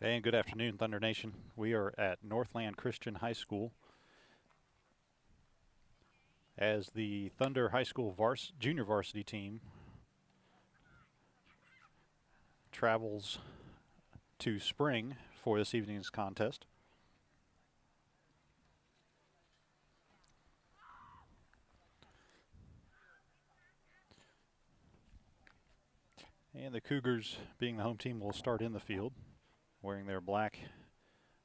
And good afternoon, Thunder Nation. We are at Northland Christian High School as the Thunder High School junior varsity team travels to Spring for this evening's contest. And the Cougars, being the home team, will start in the field wearing their black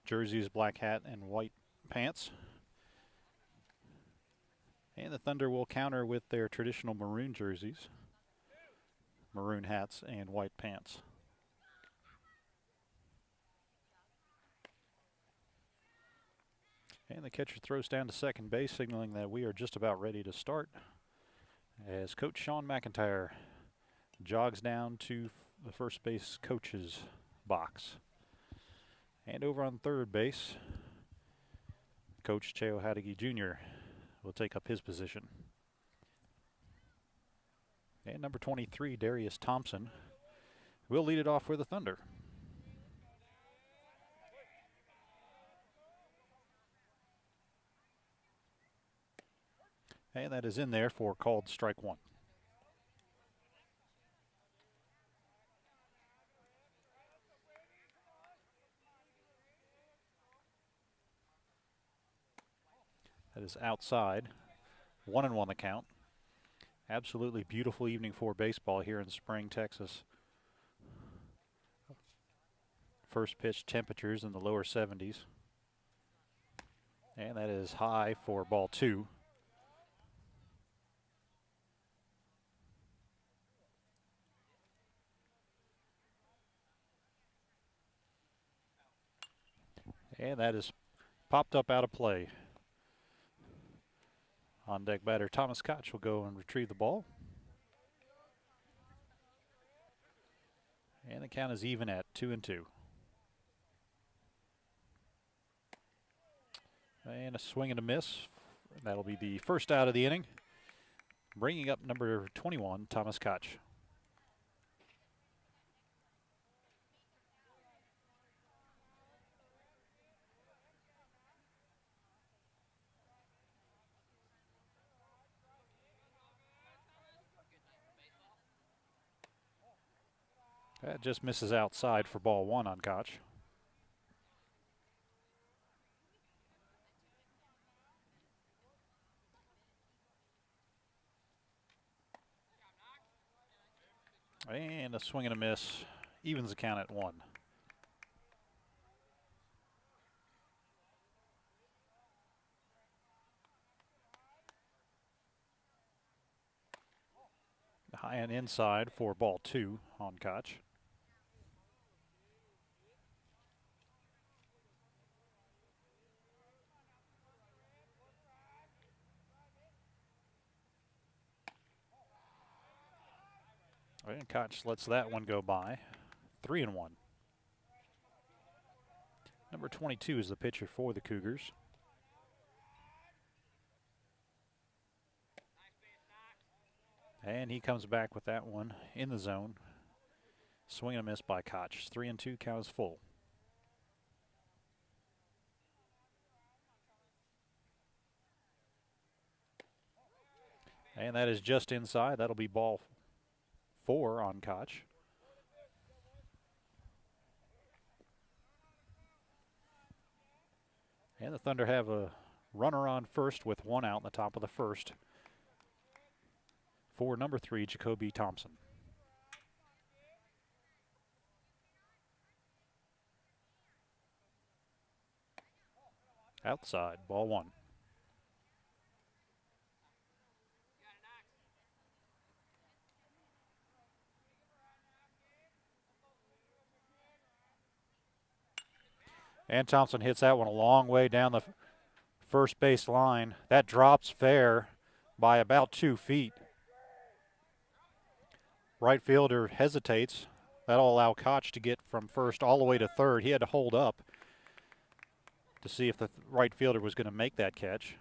jerseys, black hat, and white pants. And the Thunder will counter with their traditional maroon jerseys, maroon hats, and white pants. And the catcher throws down to second base, signaling that we are just about ready to start as Coach Sean McIntyre jogs down to the first base coach's box. And over on third base, Coach Cheo Hadigi Jr. will take up his position. And number 23, Darius Thompson, will lead it off for the Thunder. And that is in there for called strike one. That is outside. 1-1 the count. Absolutely beautiful evening for baseball here in Spring, Texas. First pitch temperatures in the lower 70s. And that is high for ball two. And that is popped up out of play. On deck batter Thomas Koch will go and retrieve the ball. And the count is even at 2-2. And a swing and a miss. That'll be the first out of the inning. Bringing up number 21, Thomas Koch. That just misses outside for ball one on Koch. And a swing and a miss. Evens the count at 1. High and inside for ball two on Koch. And Koch lets that one go by. 3-1. Number 22 is the pitcher for the Cougars. And he comes back with that one in the zone. Swing and a miss by Koch. 3-2, count is full. And that is just inside. That'll be ball 4 on Koch. And the Thunder have a runner on first with 1 out in the top of the first for number 3, Jacoby Thompson. Outside, ball 1. And Thompson hits that one a long way down the first base line. That drops fair by about 2 feet. Right fielder hesitates. That'll allow Koch to get from first all the way to third. He had to hold up to see if the right fielder was going to make that catch.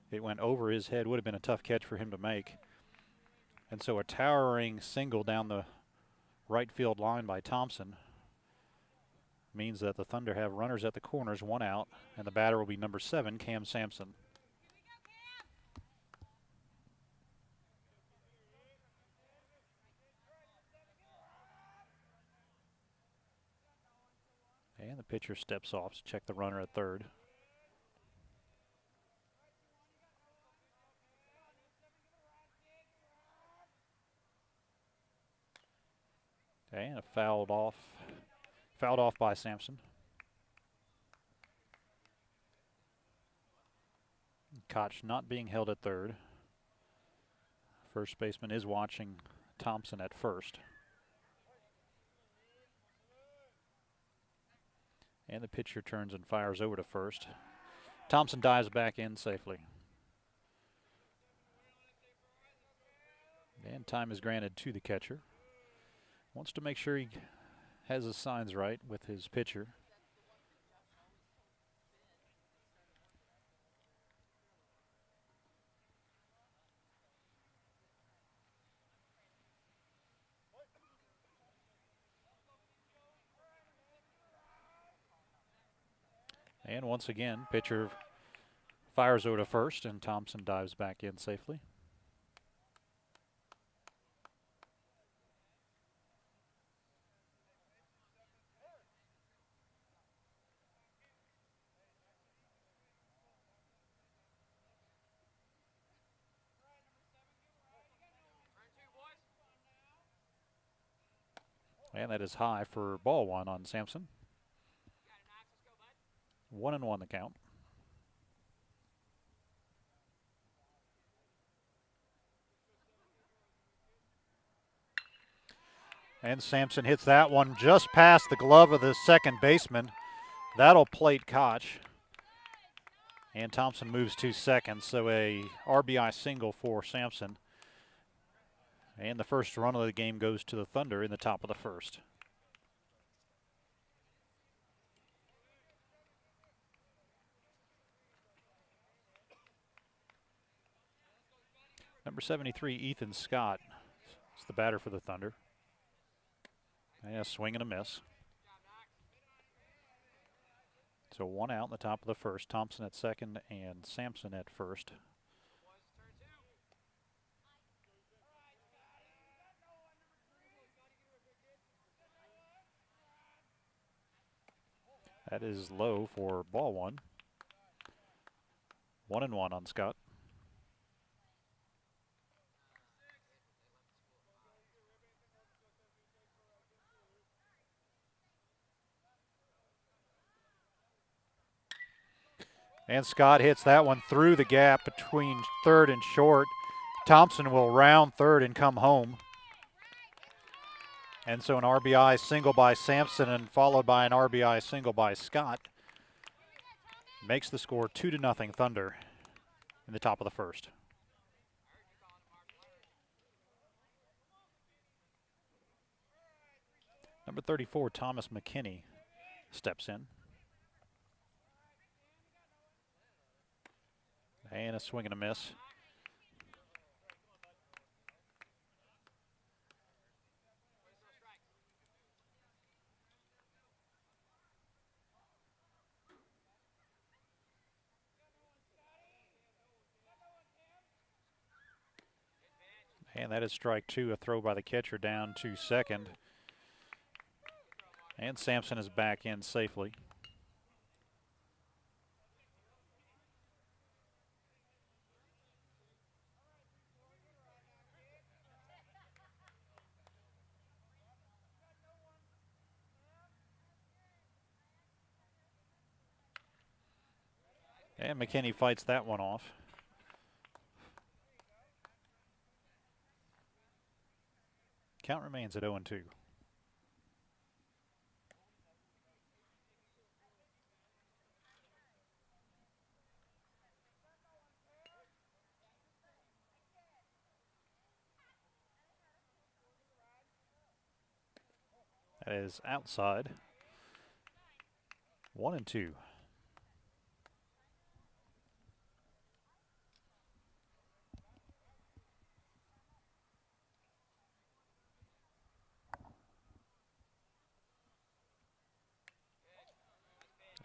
It went over his head. Would have been a tough catch for him to make. And so a towering single down the right field line by Thompson Means that the Thunder have runners at the corners, 1 out, and the batter will be number 7, Cam Sampson. And the pitcher steps off to check the runner at third. And fouled off by Sampson. Koch not being held at third. First baseman is watching Thompson at first. And the pitcher turns and fires over to first. Thompson dives back in safely. And time is granted to the catcher. Wants to make sure he has his signs right with his pitcher. And once again, pitcher fires over to first, and Thompson dives back in safely. And that is high for ball 1 on Sampson. 1-1 the count. And Sampson hits that one just past the glove of the second baseman. That'll plate Koch. And Thompson moves to second, so a RBI single for Sampson. And the first run of the game goes to the Thunder in the top of the first. Number 73, Ethan Scott, is the batter for the Thunder. And a swing and a miss. So 1 out in the top of the first. Thompson at second and Sampson at first. That is low for ball 1. 1-1 on Scott. And Scott hits that one through the gap between third and short. Thompson will round third and come home. And so an RBI single by Sampson and followed by an RBI single by Scott makes the score 2-0 Thunder in the top of the first. Number 34, Thomas McKinney, steps in. And a swing and a miss. And that is strike 2, a throw by the catcher down to second. And Sampson is back in safely. And McKinney fights that one off. Count remains at 0-2. That is outside. 1-2.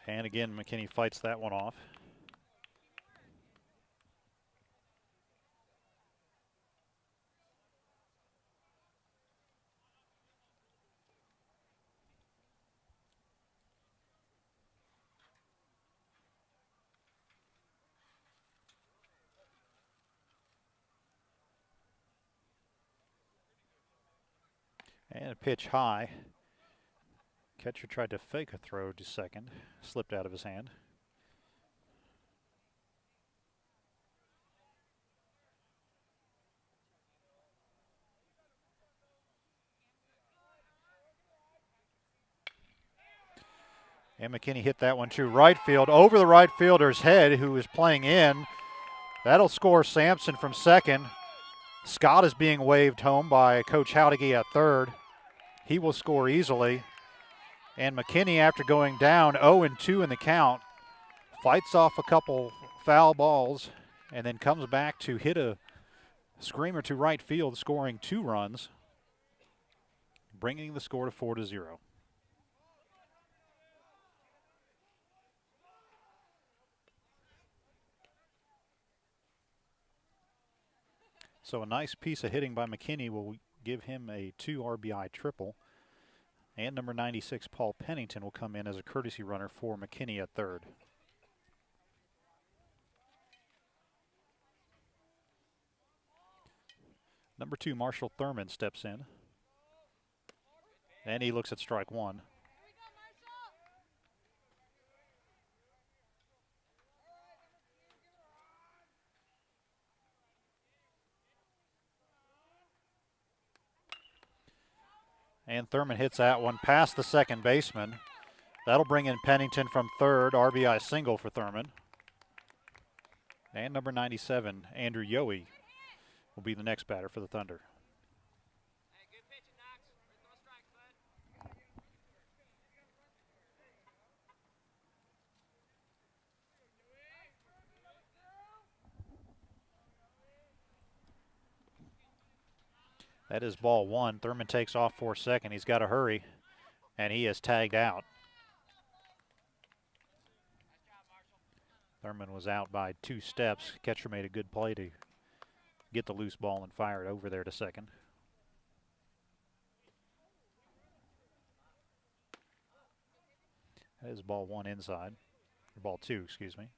And again, McKinney fights that one off. And a pitch high. Catcher tried to fake a throw to second. Slipped out of his hand. And McKinney hit that one to right field, over the right fielder's head, who is playing in. That'll score Sampson from second. Scott is being waved home by Coach Howdigi at third. He will score easily. And McKinney, after going down 0-2 in the count, fights off a couple foul balls and then comes back to hit a screamer to right field, scoring 2 runs, bringing the score to 4-0. So a nice piece of hitting by McKinney will give him a 2 RBI triple. And number 96, Paul Pennington, will come in as a courtesy runner for McKinney at third. Number 2, Marshall Thurman, steps in. And he looks at strike one. And Thurman hits that one past the second baseman. That'll bring in Pennington from third, RBI single for Thurman. And number 97, Andrew Yohe, will be the next batter for the Thunder. That is ball one. Thurman takes off for second. He's got to hurry, and he is tagged out. Thurman was out by 2 steps. Catcher made a good play to get the loose ball and fire it over there to second. That is ball one inside, or ball two, excuse me.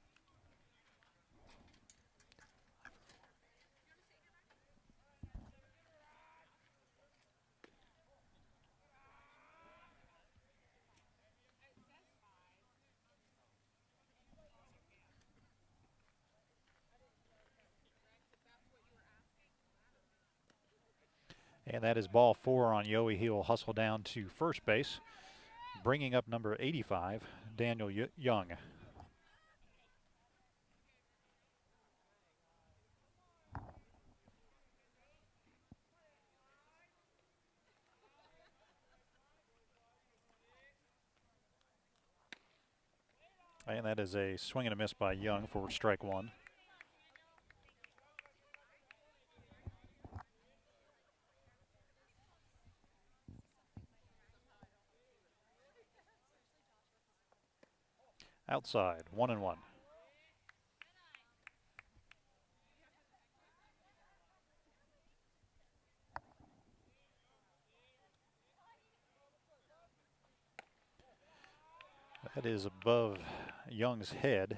And that is ball 4 on Yohe. He will hustle down to first base, bringing up number 85, Daniel Young. And that is a swing and a miss by Young for strike one. Outside, 1-1. That is above Young's head.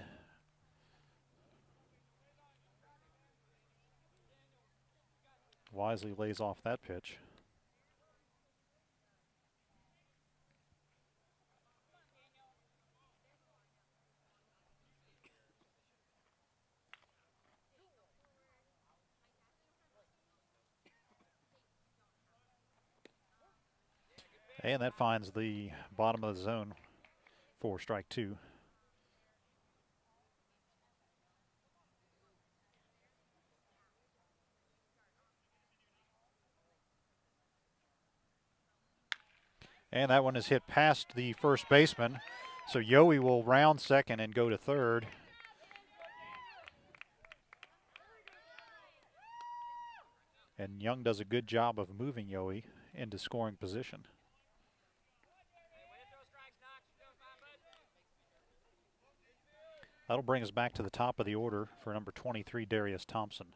Wisely lays off that pitch. And that finds the bottom of the zone for strike two. And that one is hit past the first baseman. So Yohe will round second and go to third. And Young does a good job of moving Yohe into scoring position. That'll bring us back to the top of the order for number 23, Darius Thompson.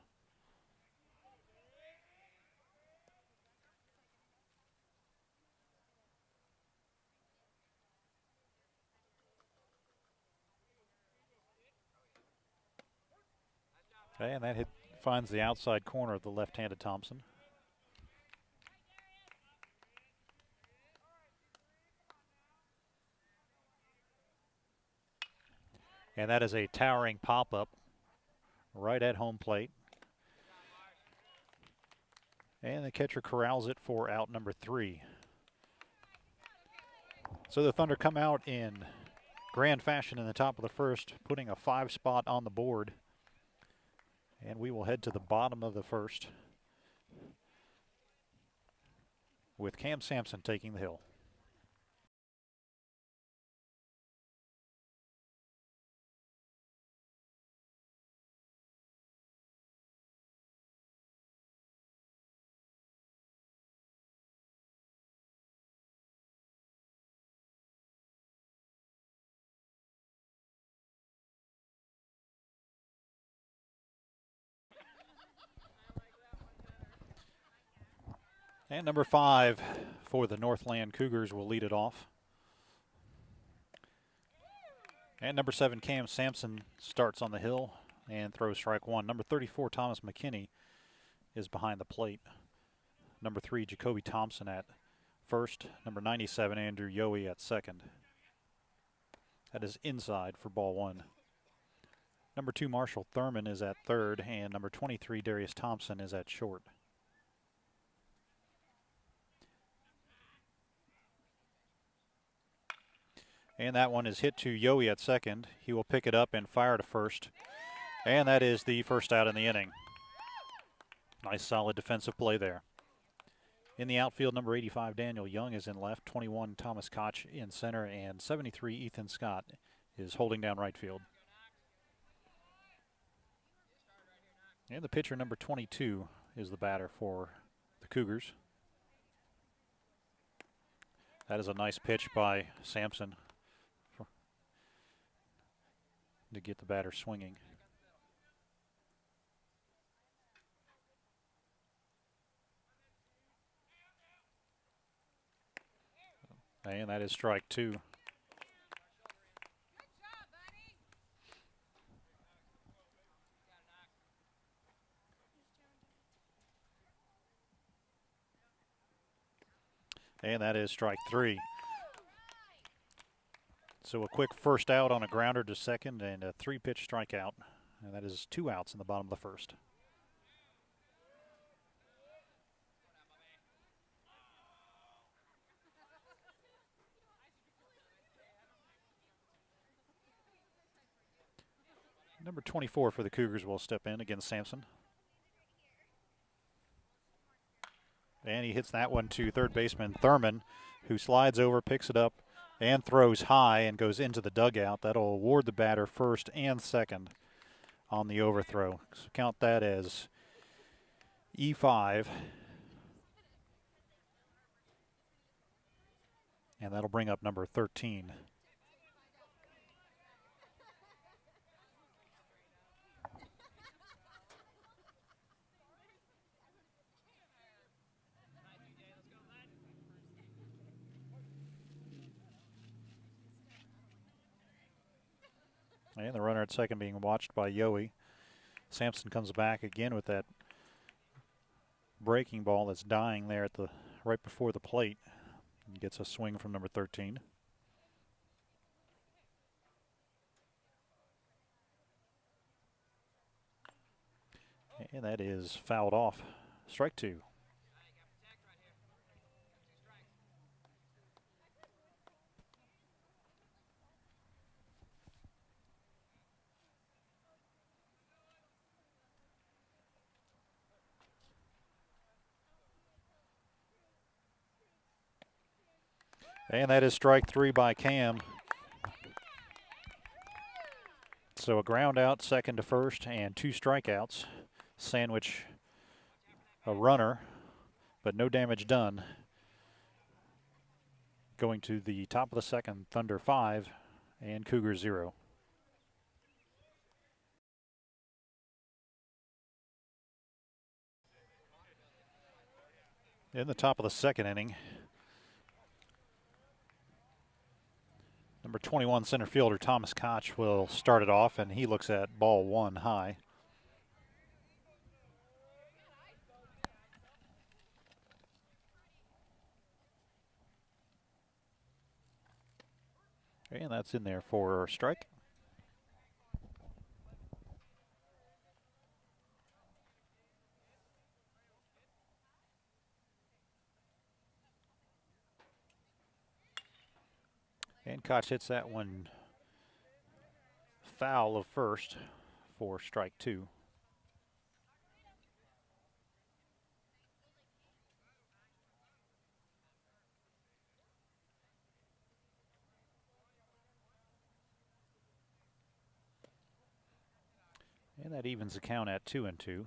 Okay, and that hit finds the outside corner of the left-handed Thompson. And that is a towering pop-up right at home plate. And the catcher corrals it for out number 3. So the Thunder come out in grand fashion in the top of the first, putting a 5 spot on the board. And we will head to the bottom of the first with Cam Sampson taking the hill. And number 5 for the Northland Cougars will lead it off. And number 7, Cam Sampson, starts on the hill and throws strike 1. Number 34, Thomas McKinney, is behind the plate. Number 3, Jacoby Thompson at first. Number 97, Andrew Yohe at second. That is inside for ball 1. Number 2, Marshall Thurman is at third, and number 23, Darius Thompson, is at short. And that one is hit to Yohe at second. He will pick it up and fire to first. And that is the first out in the inning. Nice solid defensive play there. In the outfield, number 85, Daniel Young, is in left. 21, Thomas Koch in center. And 73, Ethan Scott, is holding down right field. And the pitcher, number 22, is the batter for the Cougars. That is a nice pitch by Sampson to get the batter swinging. And that is strike 2. And that is strike 3. So a quick first out on a grounder to second and a 3-pitch strikeout. And that is 2 outs in the bottom of the first. Number 24 for the Cougars will step in against Sampson. And he hits that one to third baseman Thurman, who slides over, picks it up, and throws high and goes into the dugout. That'll award the batter first and second on the overthrow. So count that as E5. And that'll bring up number 13. And the runner at second being watched by Yohe. Sampson comes back again with that breaking ball that's dying there at the right before the plate. And gets a swing from number 13. And that is fouled off. Strike 2. And that is strike 3 by Cam. So a ground out, second to first, and 2 strikeouts. Sandwich a runner, but no damage done. Going to the top of the second, Thunder 5 and Cougars 0. In the top of the second inning, number 21 center fielder Thomas Koch will start it off, and he looks at ball one high. And that's in there for a strike. And Koch hits that one foul of first for strike two. And that evens the count at 2-2.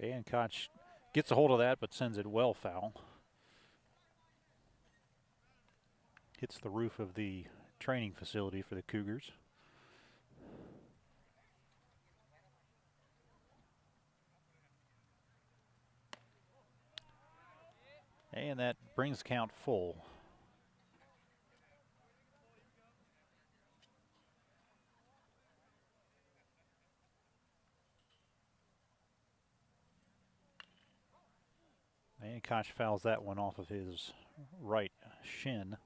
And Koch gets a hold of that, but sends it well foul. Hits the roof of the training facility for the Cougars. And that brings the count full. And Koch fouls that one off of his right shin.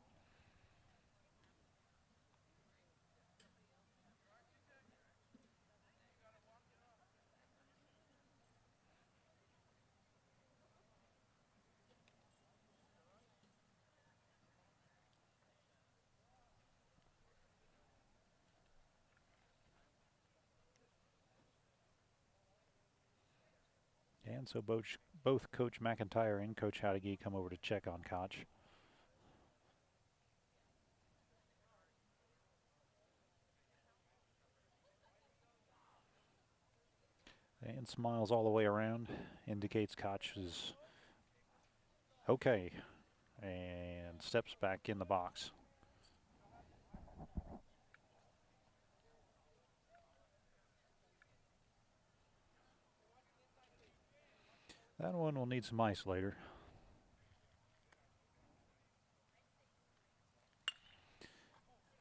And so both Coach McIntyre and Coach Howdegee come over to check on Koch. And smiles all the way around, indicates Koch is okay, and steps back in the box. That one will need some ice later.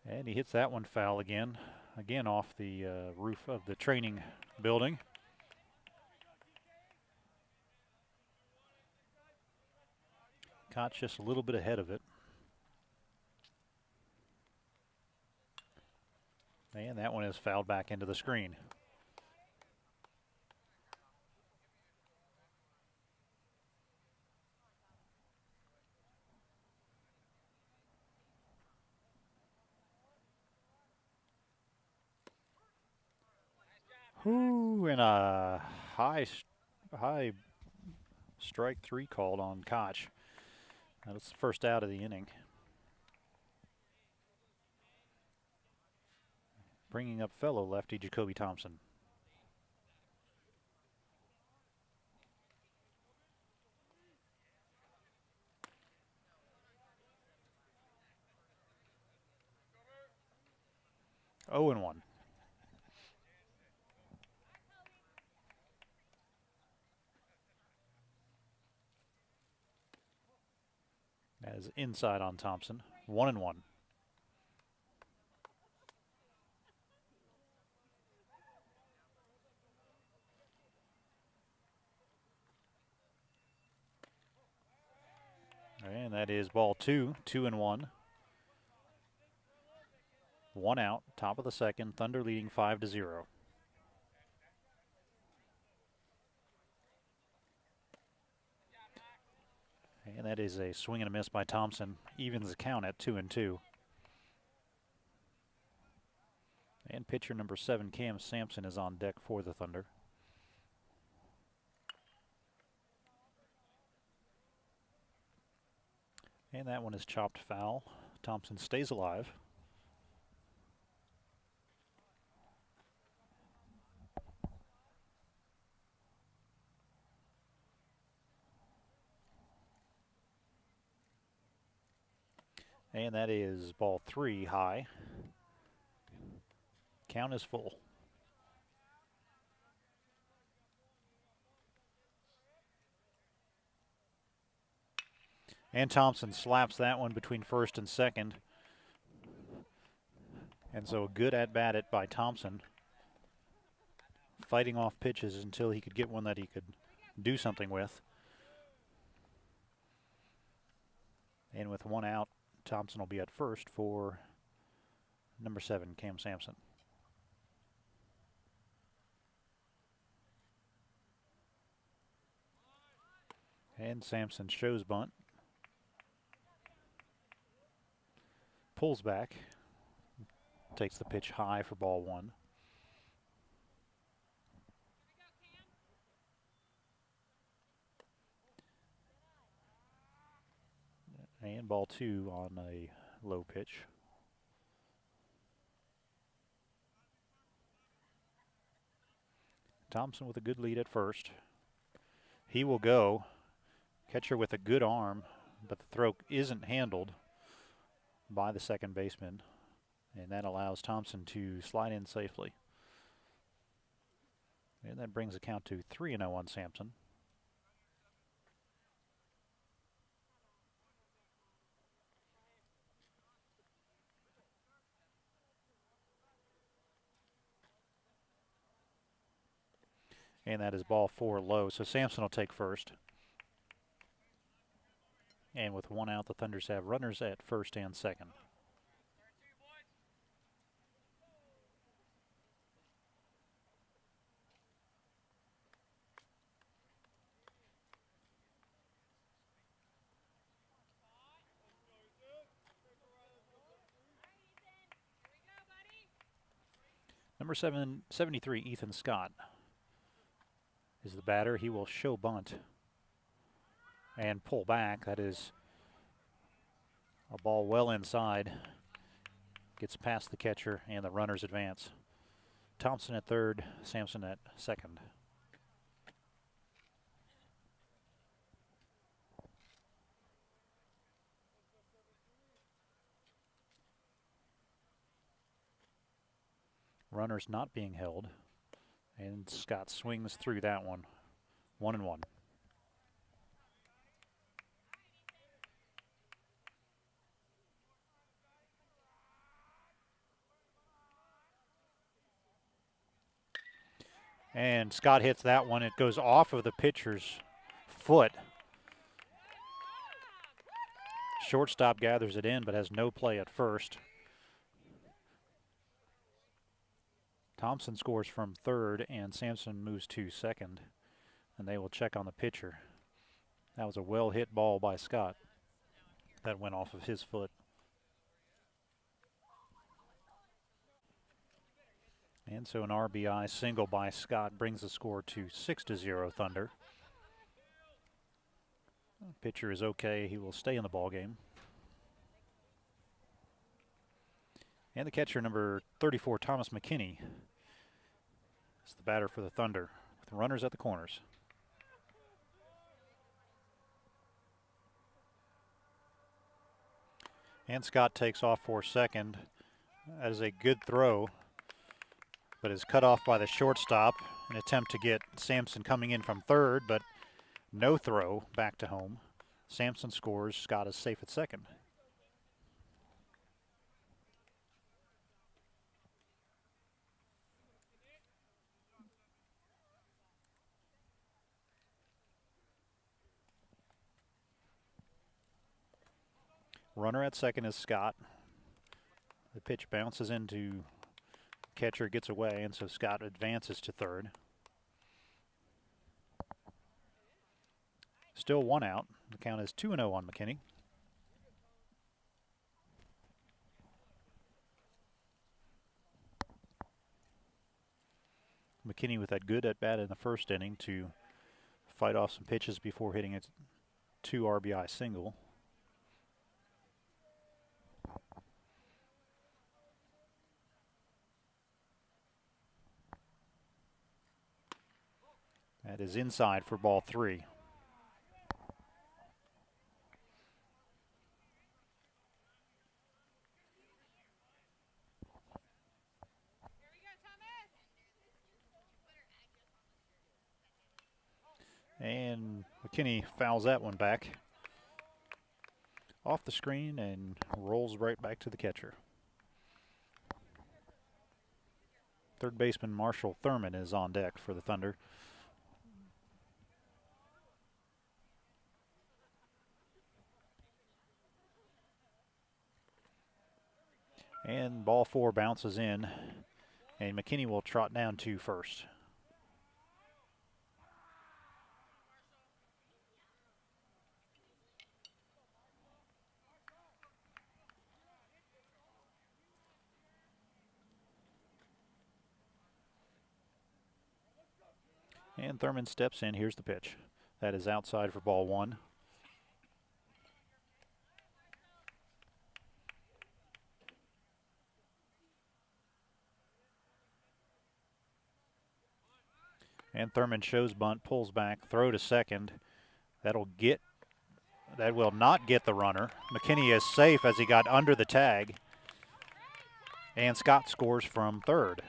And he hits that one foul again off the roof of the training building. Koch just a little bit ahead of it. And that one is fouled back into the screen. Ooh, and a high strike three called on Koch. That's the first out of the inning. Bringing up fellow lefty Jacoby Thompson. Oh and 1. That is inside on Thompson. 1 and 1. And that is ball 2, 2 and 1. 1 out, top of the second. Thunder leading 5-0. And that is a swing and a miss by Thompson. Evens the count at 2 and 2. And pitcher number 7, Cam Sampson, is on deck for the Thunder. And that one is chopped foul. Thompson stays alive. And that is ball 3 high. Count is full. And Thompson slaps that one between first and second. And so a good at-bat it by Thompson. Fighting off pitches until he could get one that he could do something with. And with one out, Thompson will be at first for number 7, Cam Sampson. And Sampson shows bunt. Pulls back. Takes the pitch high for ball 1. And ball 2 on a low pitch. Thompson with a good lead at first. He will go. Catcher with a good arm, but the throw isn't handled by the second baseman. And that allows Thompson to slide in safely. And that brings the count to 3-0 on Sampson. And that is ball 4 low. So Sampson will take first. And with one out, the Thunders have runners at first and second. Number 73, Ethan Scott, is the batter. He will show bunt and pull back. That is a ball well inside. Gets past the catcher and the runners advance. Thompson at third, Sampson at second. Runners not being held. And Scott swings through that one. 1-1. And Scott hits that one. It goes off of the pitcher's foot. Shortstop gathers it in, but has no play at first. Thompson scores from third, and Sampson moves to second. And they will check on the pitcher. That was a well-hit ball by Scott. That went off of his foot. And so an RBI single by Scott brings the score to 6-0 Thunder. Pitcher is okay. He will stay in the ballgame. And the catcher, number 34, Thomas McKinney, is the batter for the Thunder, with runners at the corners. And Scott takes off for second. That is a good throw, but is cut off by the shortstop. An attempt to get Sampson coming in from third, but no throw back to home. Sampson scores. Scott is safe at second. Runner at second is Scott. The pitch bounces into catcher, gets away, and so Scott advances to third. Still one out. The count is 2-0 on McKinney. McKinney with that good at bat in the first inning to fight off some pitches before hitting a 2 RBI single. That is inside for ball 3. And McKinney fouls that one back off the screen and rolls right back to the catcher. Third baseman Marshall Thurman is on deck for the Thunder. And ball 4 bounces in, and McKinney will trot down to first. And Thurman steps in. Here's the pitch. That is outside for ball 1. And Thurman shows bunt, pulls back, throw to second. That will not get the runner. McKinney is safe as he got under the tag. And Scott scores from third.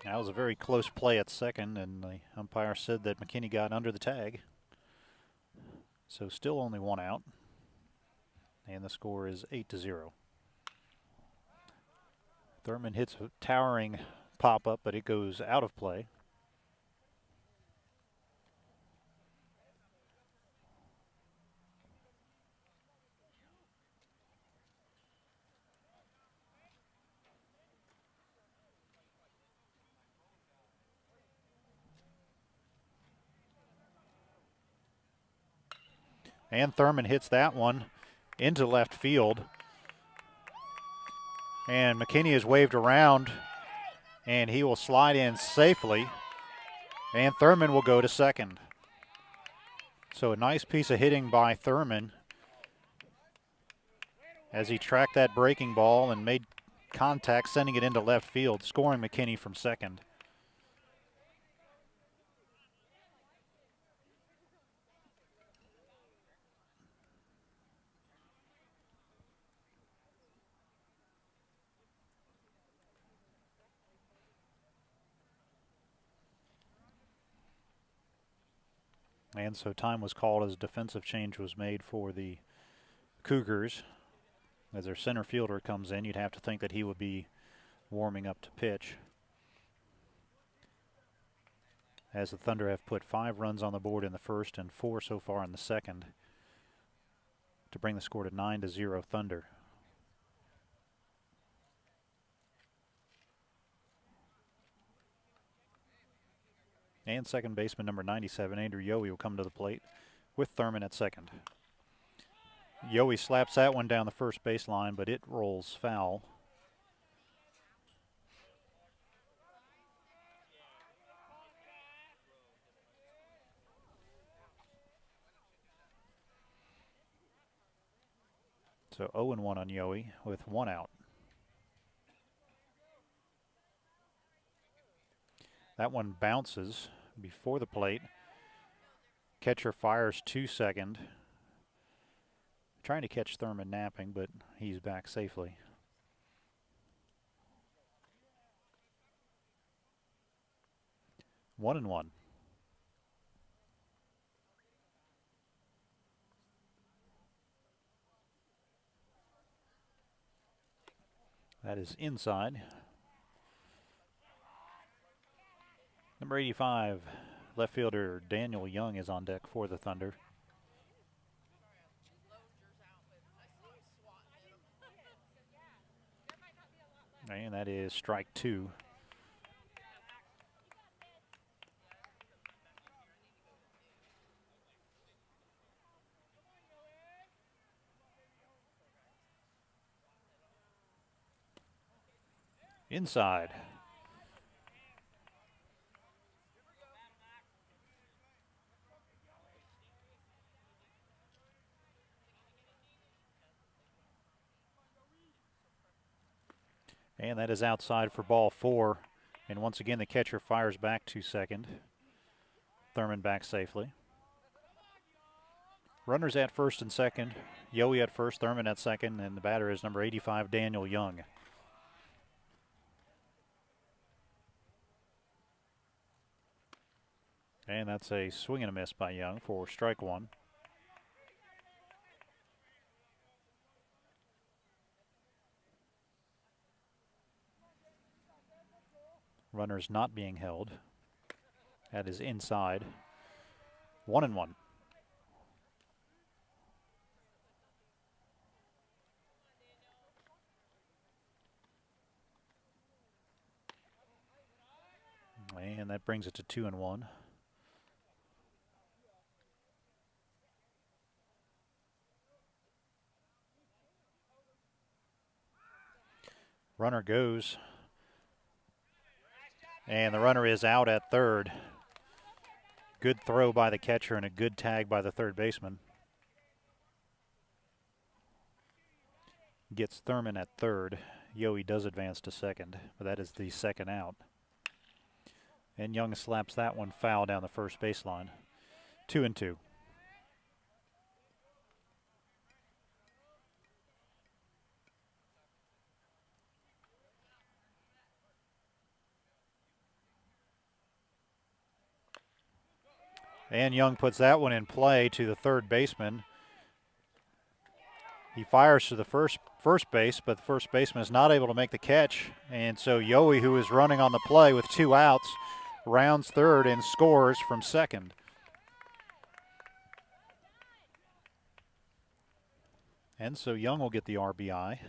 That was a very close play at second, and the umpire said that McKinney got under the tag. So still only 1 out. And the score is 8-0. Thurman hits a towering pop-up, but it goes out of play. And Thurman hits that one into left field. And McKinney is waved around, and he will slide in safely. And Thurman will go to second. So a nice piece of hitting by Thurman as he tracked that breaking ball and made contact, sending it into left field, scoring McKinney from second. And so time was called as a defensive change was made for the Cougars. As their center fielder comes in, you'd have to think that he would be warming up to pitch. As the Thunder have put 5 runs on the board in the first and 4 so far in the second to bring the score to 9-0 Thunder. And second baseman number 97, Andrew Yohe, will come to the plate with Thurman at second. Yohe slaps that one down the first baseline, but it rolls foul. So 0-1 on Yohe with 1 out. That one bounces before the plate. Catcher fires to second. Trying to catch Thurman napping, but he's back safely. One and one. That is inside. Number 85, left fielder Daniel Young is on deck for the Thunder. And that is strike 2. Inside. And that is outside for ball 4. And once again, the catcher fires back to second. Thurman back safely. Runners at first and second. Yohe at first, Thurman at second, and the batter is number 85, Daniel Young. And And that's a swing and a miss by Young for strike one. Runners not being held. That is inside. 1-1. And that brings it to 2-1. Runner goes. And the runner is out at third. Good throw by the catcher and a good tag by the third baseman. Gets Thurman at third. Yohe does advance to second, but that is the second out. And Young slaps that one foul down the first baseline. 2-2. And Young puts that one in play to the third baseman. He fires to the first base, but the first baseman is not able to make the catch. And so Yohe, who is running on the play with 2 outs, rounds third and scores from second. And so Young will get the RBI.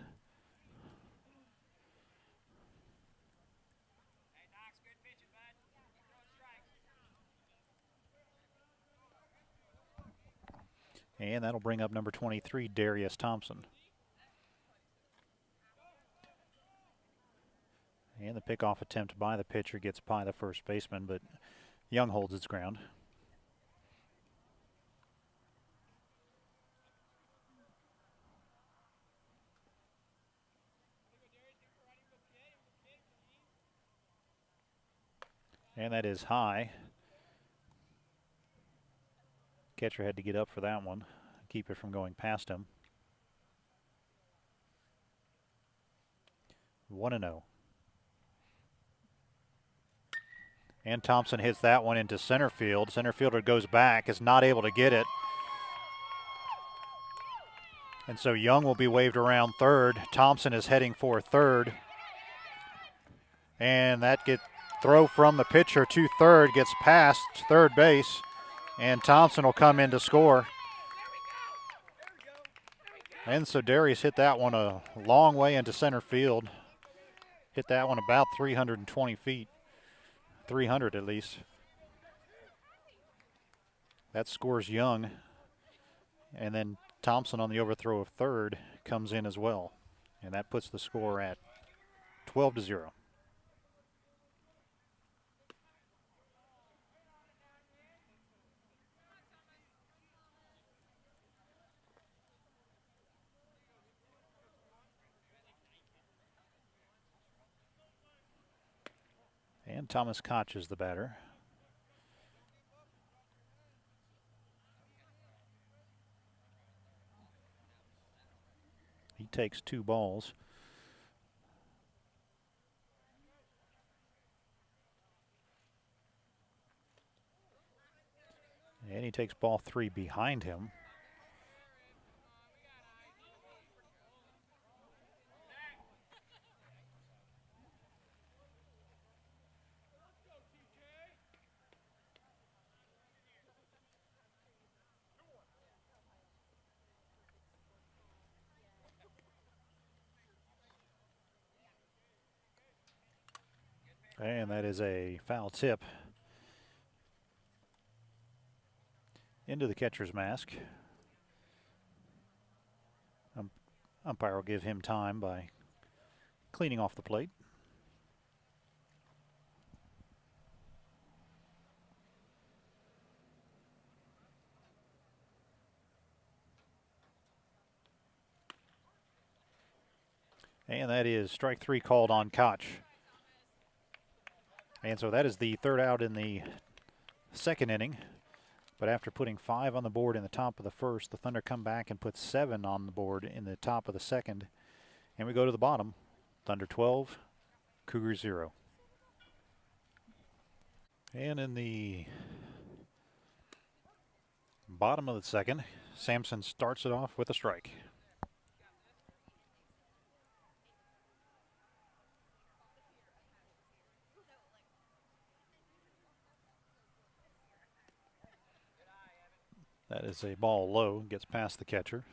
And that'll bring up number 23, Darius Thompson. And the pickoff attempt by the pitcher gets by the first baseman, but Young holds its ground. And that is high. Catcher had to get up for that one, keep it from going past him. 1-0. And Thompson hits that one into center field. Center fielder goes back, is not able to get it. And so Young will be waved around third. Thompson is heading for third. And that throw from the pitcher to third gets past third base. And Thompson will come in to score. And so Darius hit that one a long way into center field. Hit that one about 320 feet. 300 at least. That scores Young. And then Thompson on the overthrow of third comes in as well. And that puts the score at 12-0. And Thomas Koch is the batter. He takes 2 balls. And he takes ball 3 behind him. And that is a foul tip into the catcher's mask. Umpire will give him time by cleaning off the plate. And that is strike 3 called on Koch. And so that is the third out in the second inning. But after putting 5 on the board in the top of the first, the Thunder come back and put 7 on the board in the top of the second. And we go to the bottom. Thunder 12, Cougars 0. And in the Bottom of the second, Sampson starts it off with a strike. That is a ball low, gets past the catcher.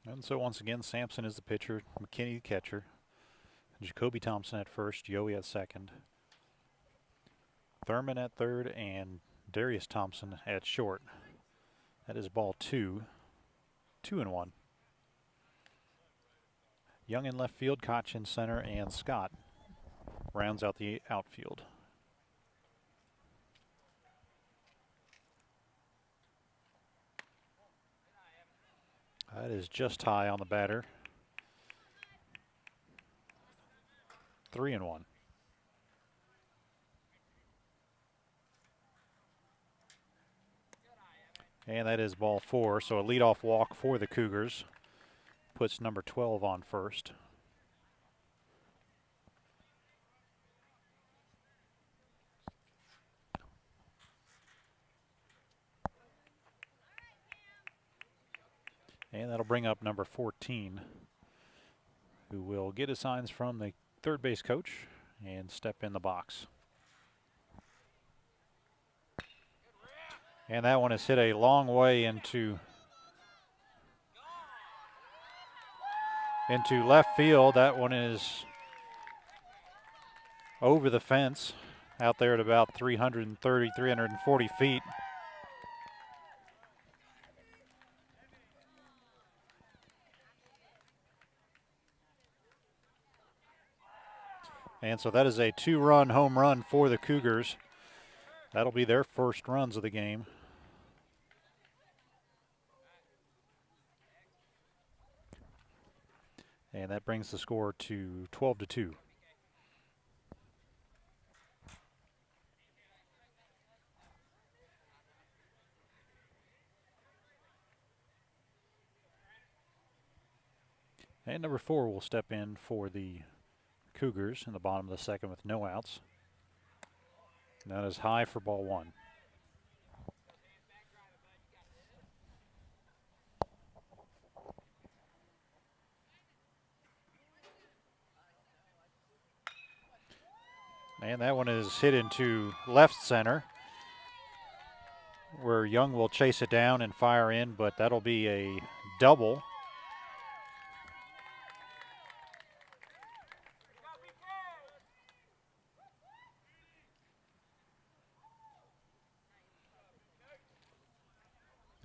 And so once again, Sampson is the pitcher, McKinney the catcher. Jacoby Thompson at first, Yoey at second. Thurman at third, and Darius Thompson at short. That is ball 2. 2-1. Young in left field, Koch in center, and Scott rounds out the outfield. That is just high on the batter. 3-1. And that is ball 4, so a leadoff walk for the Cougars. Puts number 12 on first. And that'll bring up number 14, who will get his signs from the third base coach and step in the box. And that one is hit a long way into left field. That one is over the fence out there at about 330, 340 feet. And so that is a 2-run home run for the Cougars. That'll be their first runs of the game. And that brings the score to 12-2. And number 4 will step in for the Cougars in the bottom of the second with no outs. And that is high for ball 1. And that one is hit into left center, where Young will chase it down and fire in, but that'll be a double.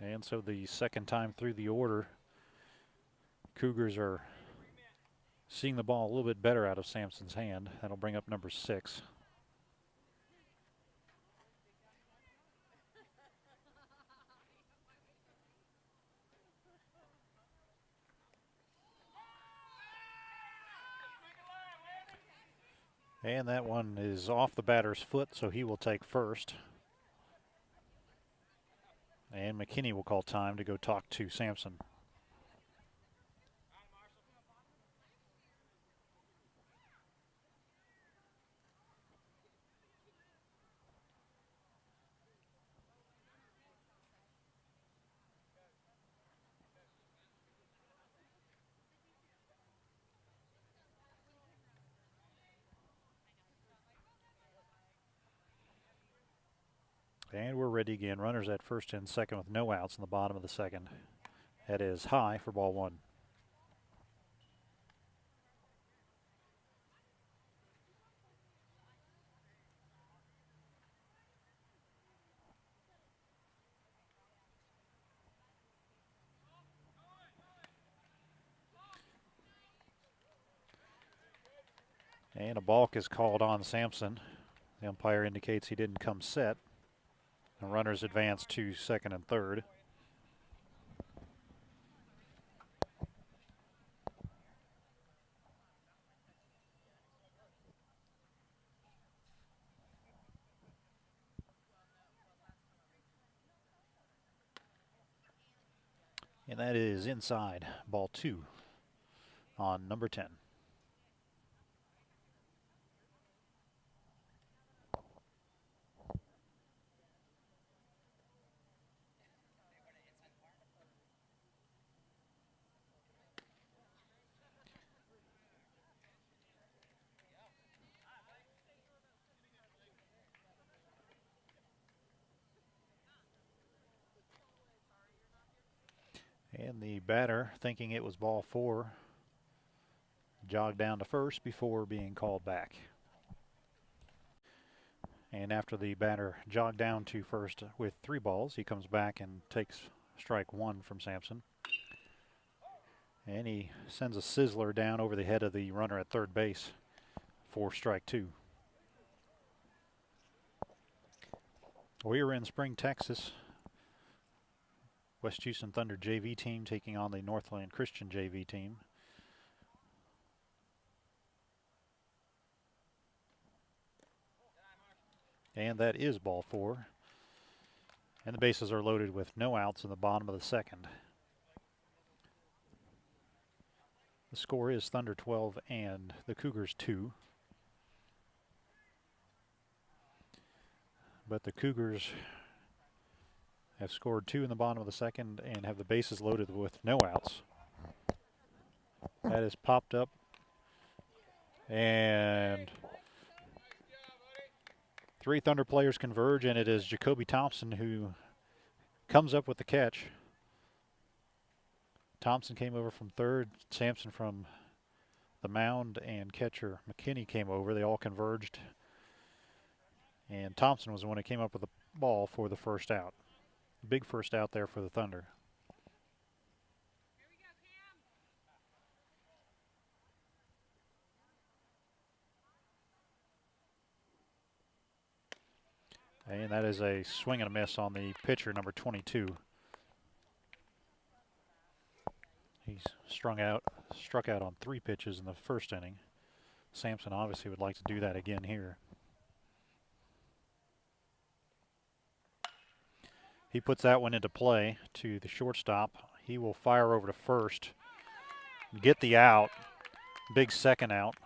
And so the second time through the order, Cougars are seeing the ball a little bit better out of Sampson's hand. That'll bring up number 6. And that one is off the batter's foot, so he will take first. And McKinney will call time to go talk to Sampson. And we're ready again. Runners at first and second with no outs in the bottom of the second. That is high for ball 1. And a balk is called on Sampson. The umpire indicates he didn't come set. The runners advance to second and third. And that is inside, ball 2 on number 10. And the batter, thinking it was ball 4, jogged down to first before being called back. And after the batter jogged down to first with 3 balls, he comes back and takes strike 1 from Sampson. And he sends a sizzler down over the head of the runner at third base for strike 2. We are in Spring, Texas. West Houston Thunder JV team taking on the Northland Christian JV team. And that is ball 4. And the bases are loaded with no outs in the bottom of the second. The score is Thunder 12 and the Cougars 2. But the Cougars have scored 2 in the bottom of the second and have the bases loaded with no outs. That is popped up. And 3 Thunder players converge, and it is Jacoby Thompson who comes up with the catch. Thompson came over from third, Sampson from the mound, and catcher McKinney came over. They all converged, and Thompson was the one who came up with the ball for the first out. Big first out there for the Thunder. And that is a swing and a miss on the pitcher, number 22. He's struck out on 3 pitches in the first inning. Sampson obviously would like to do that again here. He puts that one into play to the shortstop. He will fire over to first, get the out. Big second out.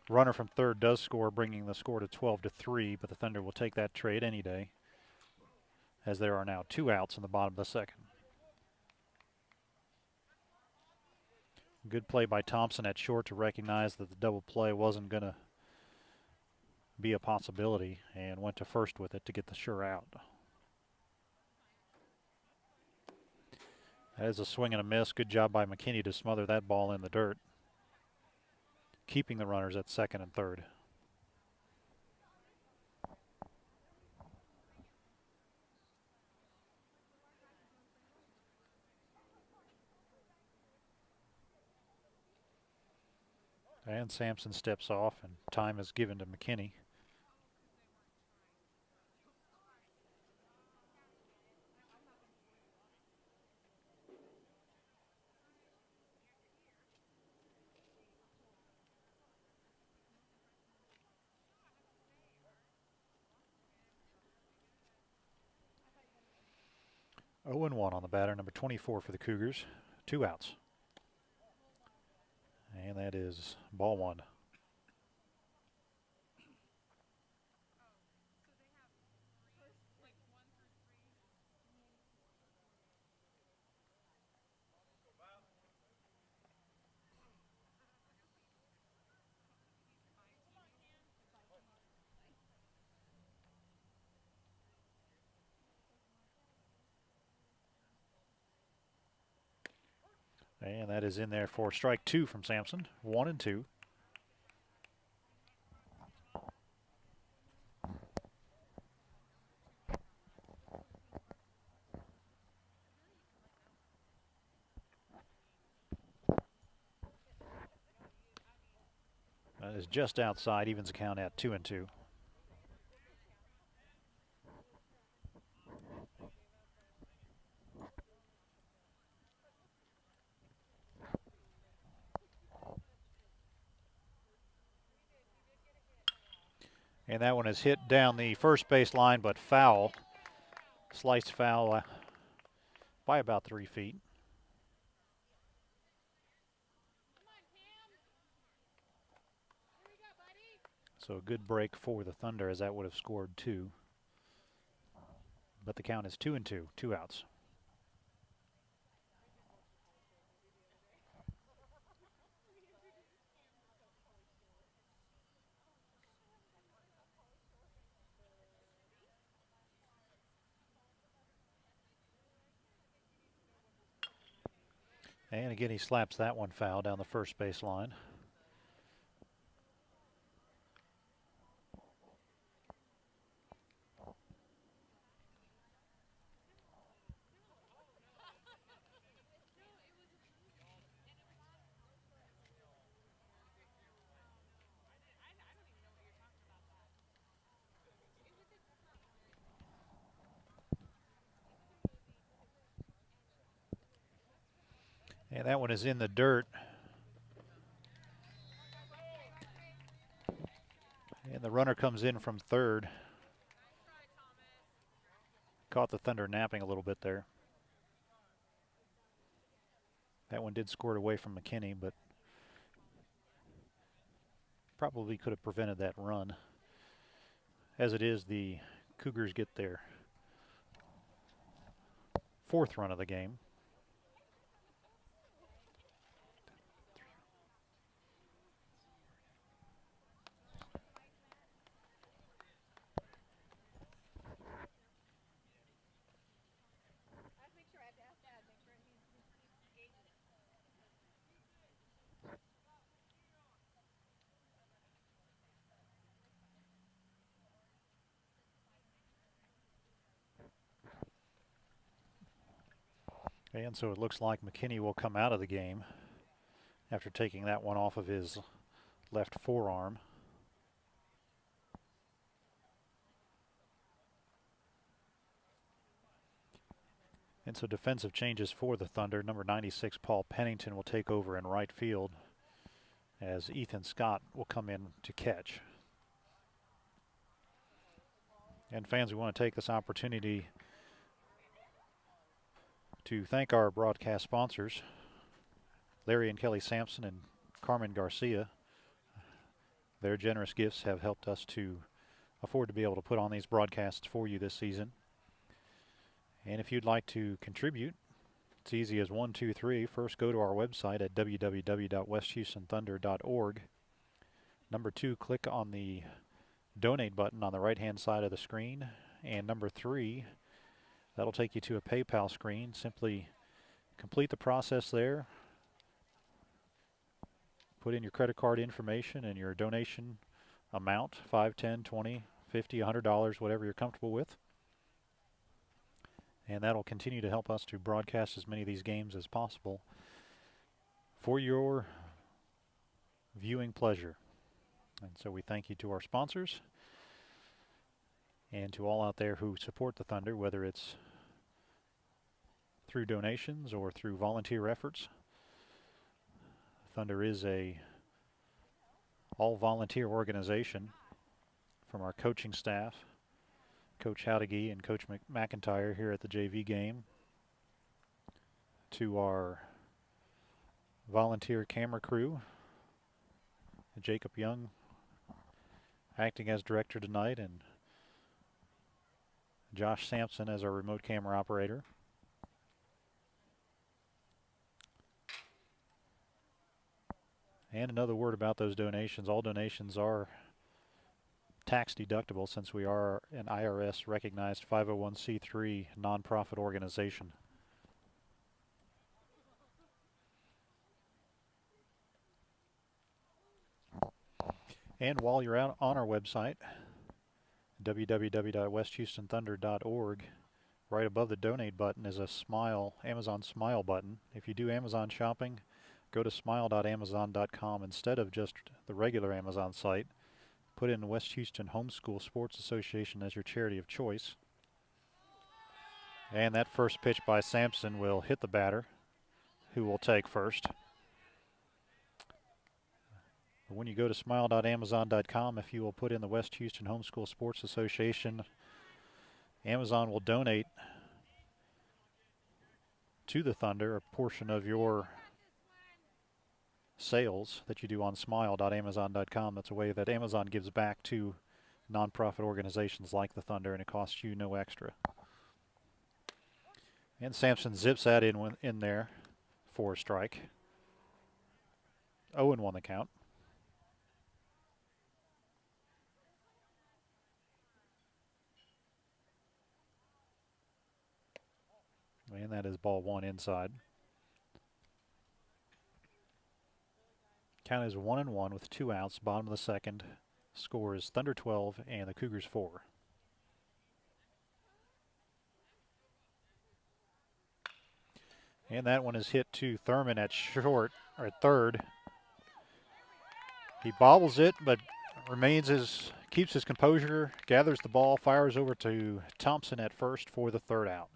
Runner from third does score, bringing the score to 12-3, but the Thunder will take that trade any day, as there are now 2 outs in the bottom of the second. Good play by Thompson at short to recognize that the double play wasn't going to be a possibility, and went to first with it to get the sure out. That is a swing and a miss. Good job by McKinney to smother that ball in the dirt, keeping the runners at second and third. And Sampson steps off, and time is given to McKinney. Oh, 0-1 on the batter, number 24 for the Cougars. 2 outs. And that is ball 1. And that is in there for strike 2 from Sampson. 1-2. That is just outside, evens the count at 2-2. And that one is hit down the first base line, but foul. Sliced foul by about 3 feet. So a good break for the Thunder, as that would have scored 2. But the count is 2-2, 2 outs. And again, he slaps that one foul down the first base line. And that one is in the dirt. And the runner comes in from third. Caught the Thunder napping a little bit there. That one did score it away from McKinney, but probably could have prevented that run. As it is, the Cougars get their fourth run of the game. And so it looks like McKinney will come out of the game after taking that one off of his left forearm. And so defensive changes for the Thunder. Number 96, Paul Pennington, will take over in right field as Ethan Scott will come in to catch. And fans, we want to take this opportunity to thank our broadcast sponsors, Larry and Kelly Sampson and Carmen Garcia. Their generous gifts have helped us to afford to be able to put on these broadcasts for you this season. And if you'd like to contribute, it's easy as 1, 2, 3. First, go to our website at www.westhoustonthunder.org. Number 2, click on the donate button on the right-hand side of the screen. And number 3, that'll take you to a PayPal screen. Simply complete the process there. Put in your credit card information and your donation amount, $5, $10, $20, $50, $100, whatever you're comfortable with. And that'll continue to help us to broadcast as many of these games as possible for your viewing pleasure. And so we thank you to our sponsors and to all out there who support the Thunder, whether it's through donations or through volunteer efforts. Thunder is a all-volunteer organization, from our coaching staff, Coach Howdegee and Coach McIntyre here at the JV game, to our volunteer camera crew, Jacob Young acting as director tonight, and Josh Sampson as our remote camera operator. And another word about those donations. All donations are tax deductible since we are an IRS recognized 501c3 nonprofit organization. And while you're out on our website, www.westhoustonthunder.org, right above the donate button is a Amazon Smile button. If you do Amazon shopping, go to smile.amazon.com instead of just the regular Amazon site. Put in West Houston Homeschool Sports Association as your charity of choice. And that first pitch by Sampson will hit the batter, who will take first. When you go to smile.amazon.com, if you will put in the West Houston Homeschool Sports Association, Amazon will donate to the Thunder a portion of your sales that you do on smile.amazon.com. That's a way that Amazon gives back to nonprofit organizations like the Thunder, and it costs you no extra. And Sampson zips that in there for a strike. 0-1 the count. And that is ball 1 inside. Count is 1-1 with 2 outs. Bottom of the second. Score is Thunder 12 and the Cougars 4. And that one is hit to Thurman at short, or at third. He bobbles it, but keeps his composure, gathers the ball, fires over to Thompson at first for the third out.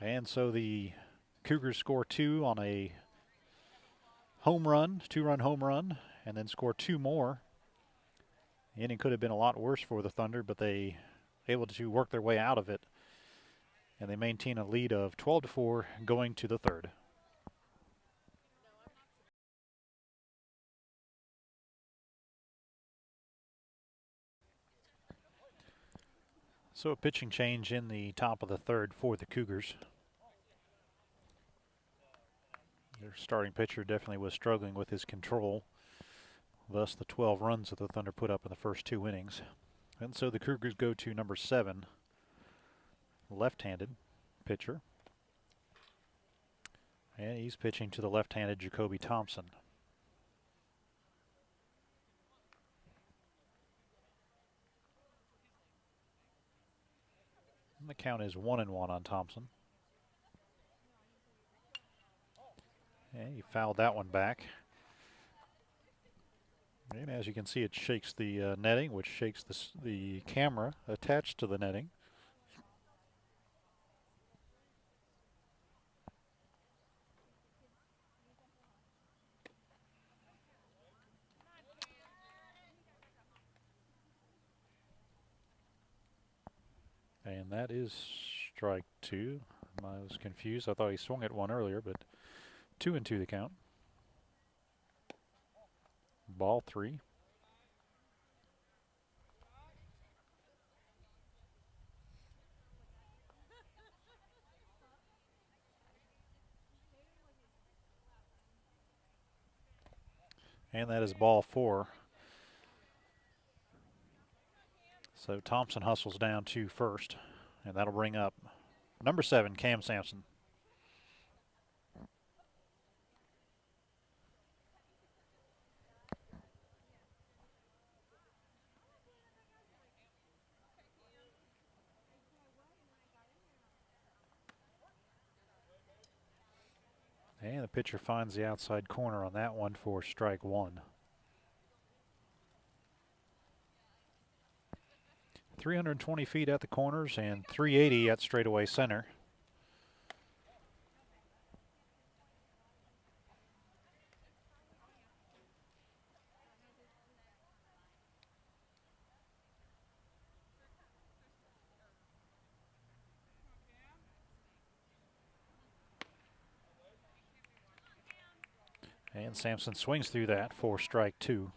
And so the Cougars score 2 on a home run, 2-run home run, and then score 2 more. The inning could have been a lot worse for the Thunder, but they able to work their way out of it. And they maintain a lead of 12-4 going to the third. So a pitching change in the top of the third for the Cougars. Their starting pitcher definitely was struggling with his control. Thus the 12 runs that the Thunder put up in the first 2 innings. And so the Cougars go to number 7, left-handed pitcher. And he's pitching to the left-handed Jacoby Thompson. And the count is 1-1 on Thompson. And he fouled that one back. And as you can see, it shakes the netting, which shakes the camera attached to the netting. And that is strike 2. I was confused. I thought he swung at one earlier, but 2-2 the count. Ball 3. And that is ball 4. So Thompson hustles down to first, and that'll bring up number 7, Cam Sampson. And the pitcher finds the outside corner on that one for strike 1. 320 feet at the corners and 380 at straightaway center. And Sampson swings through that for strike 2.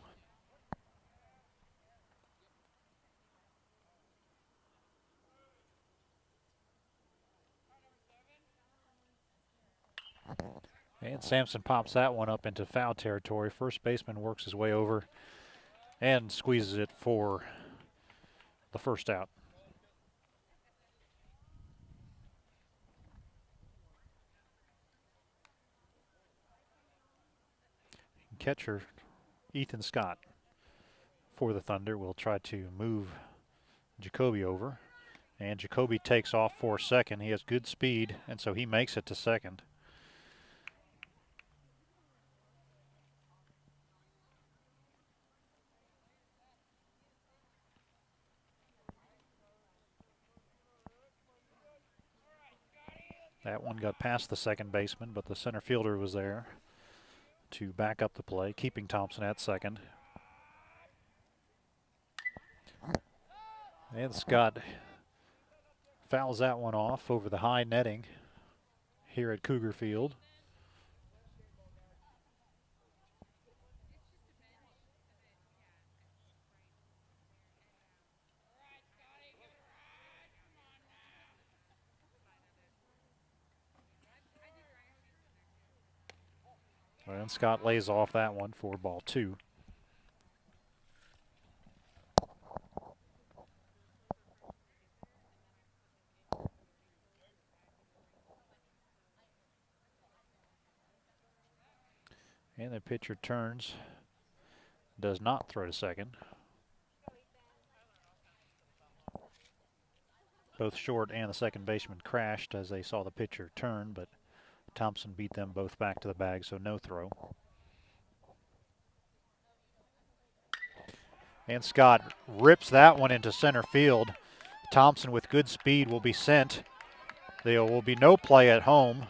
And Sampson pops that one up into foul territory. First baseman works his way over and squeezes it for the first out. Catcher Ethan Scott for the Thunder will try to move Jacoby over. And Jacoby takes off for second. He has good speed, and so he makes it to second. That one got past the second baseman, but the center fielder was there to back up the play, keeping Thompson at second. And Scott fouls that one off over the high netting here at Cougar Field. And Scott lays off that one for ball 2. And the pitcher turns, does not throw to second. Both short and the second baseman crashed as they saw the pitcher turn, but Thompson beat them both back to the bag, so no throw. And Scott rips that one into center field. Thompson with good speed will be sent. There will be no play at home.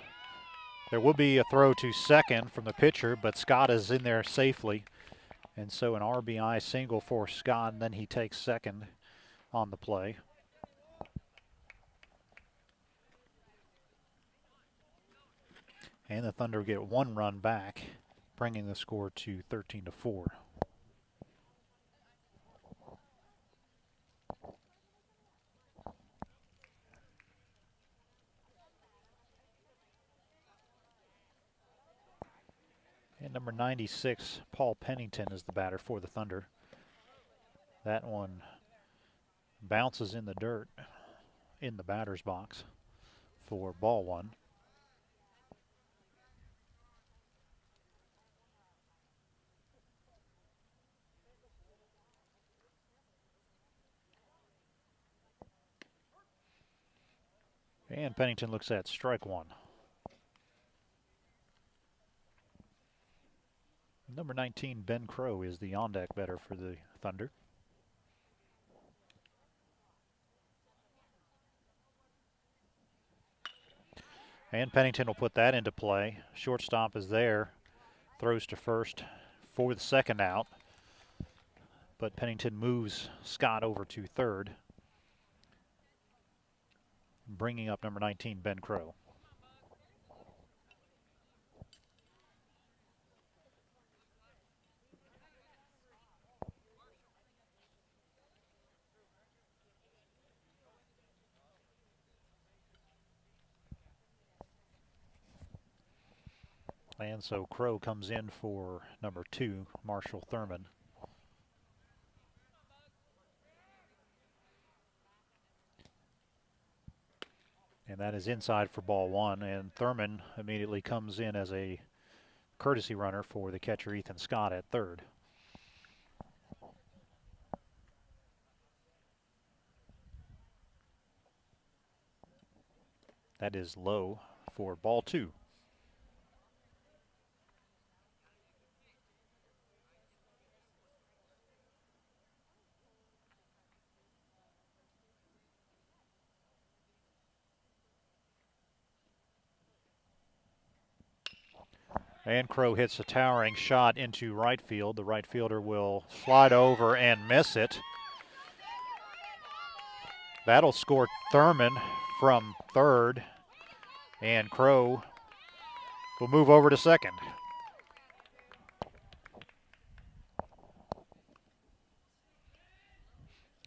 There will be a throw to second from the pitcher, but Scott is in there safely. And so an RBI single for Scott, and then he takes second on the play. And the Thunder get one run back, bringing the score to 13-4. And number 96, Paul Pennington, is the batter for the Thunder. That one bounces in the dirt in the batter's box for ball one. And Pennington looks at strike one. Number 19, Ben Crow, is the on-deck batter for the Thunder. And Pennington will put that into play. Shortstop is there. Throws to first for the second out. But Pennington moves Scott over to third, bringing up number 19, Ben Crow. And so Crow comes in for number 2, Marshall Thurman. And that is inside for ball one, and Thurman immediately comes in as a courtesy runner for the catcher Ethan Scott at third. That is low for ball two. And Crow hits a towering shot into right field. The right fielder will slide over and miss it. That'll score Thurman from third, and Crow will move over to second.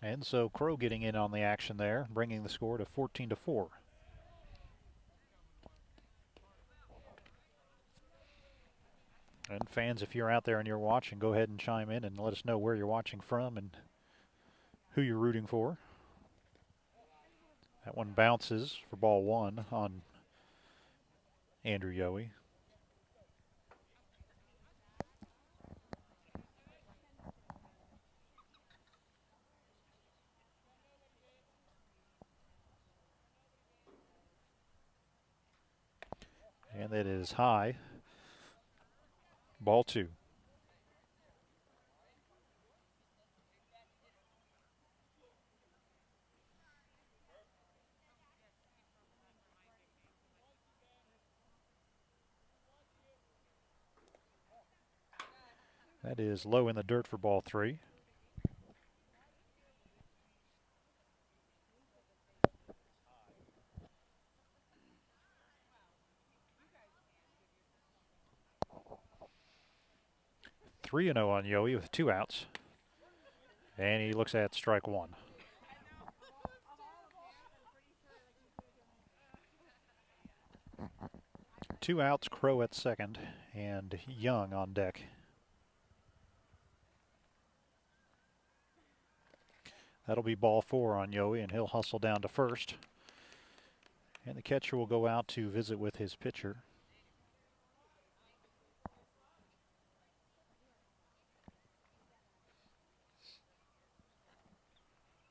And so Crow getting in on the action there, bringing the score to 14-4. And fans, if you're out there and you're watching, go ahead and chime in and let us know where you're watching from and who you're rooting for. That one bounces for ball one on Andrew Yohe. And that is high. Ball two. That is low in the dirt for ball three. Three and 0 on Yohe with 2 outs. And he looks at strike one. Two outs, Crow at second, and Young on deck. That'll be ball four on Yohe, and he'll hustle down to first. And the catcher will go out to visit with his pitcher.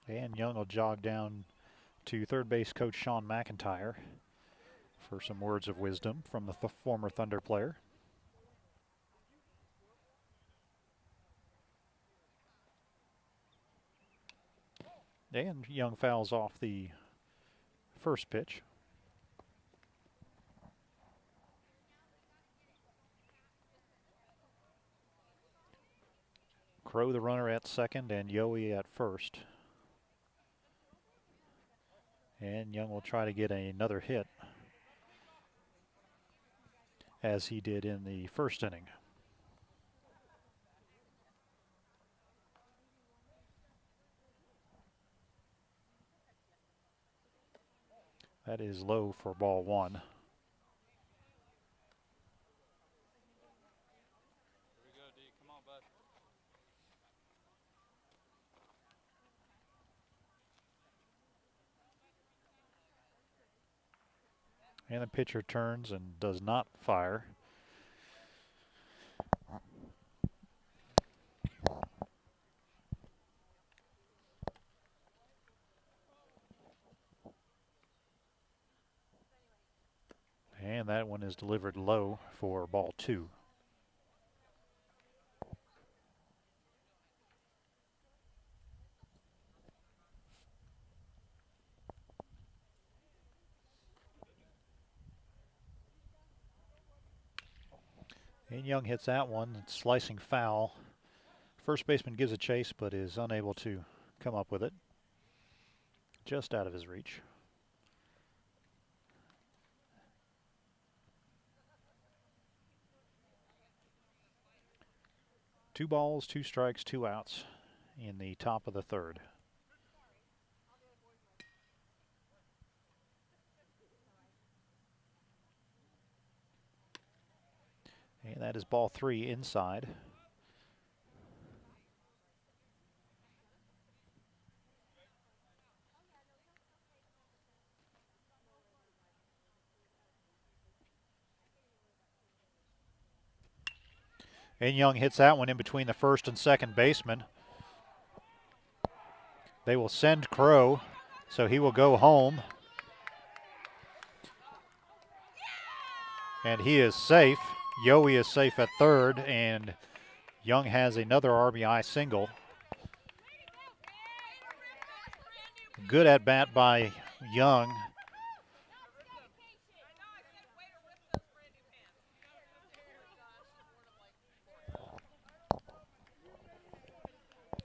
And Young will jog down to third base coach Sean McIntyre for some words of wisdom from the former Thunder player. And Young fouls off the first pitch. Crow the runner at second and Yowie at first. And Young will try to get another hit as he did in the first inning. That is low for ball one. And the pitcher turns and does not fire. And that one is delivered low for ball two. And Young hits that one. It's slicing foul. First baseman gives a chase but is unable to come up with it. Just out of his reach. Two balls, two strikes, two outs in the top of the third. And that is ball three inside. And Young hits that one in between the first and second baseman. They will send Crow, so he will go home. And he is safe. Yowie is safe at third, and Young has another RBI single. Good at bat by Young.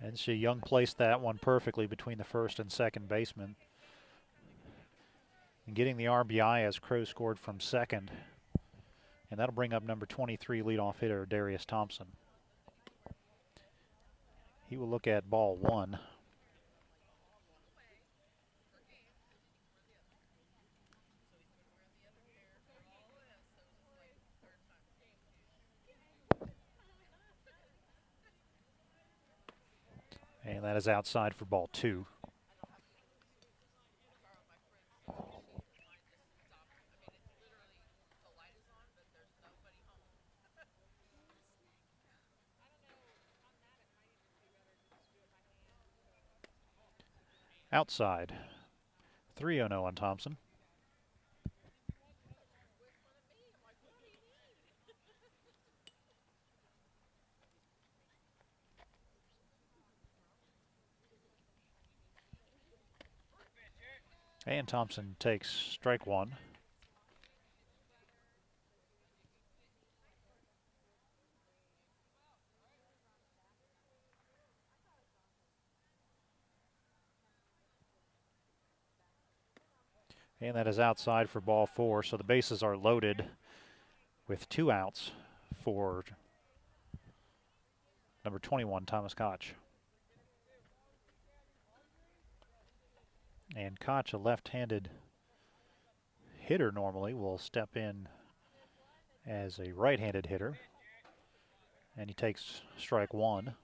And Young placed that one perfectly between the first and second baseman. And getting the RBI as Crow scored from second. And that'll bring up number 23 leadoff hitter Darius Thompson. He will look at ball one. And that is outside for ball two. Outside. 3-0 on Thompson. And Thompson takes strike one. And that is outside for ball four, so the bases are loaded with two outs for number 21, Thomas Koch. And Koch, a left-handed hitter normally, will step in as a right-handed hitter. And he takes strike one.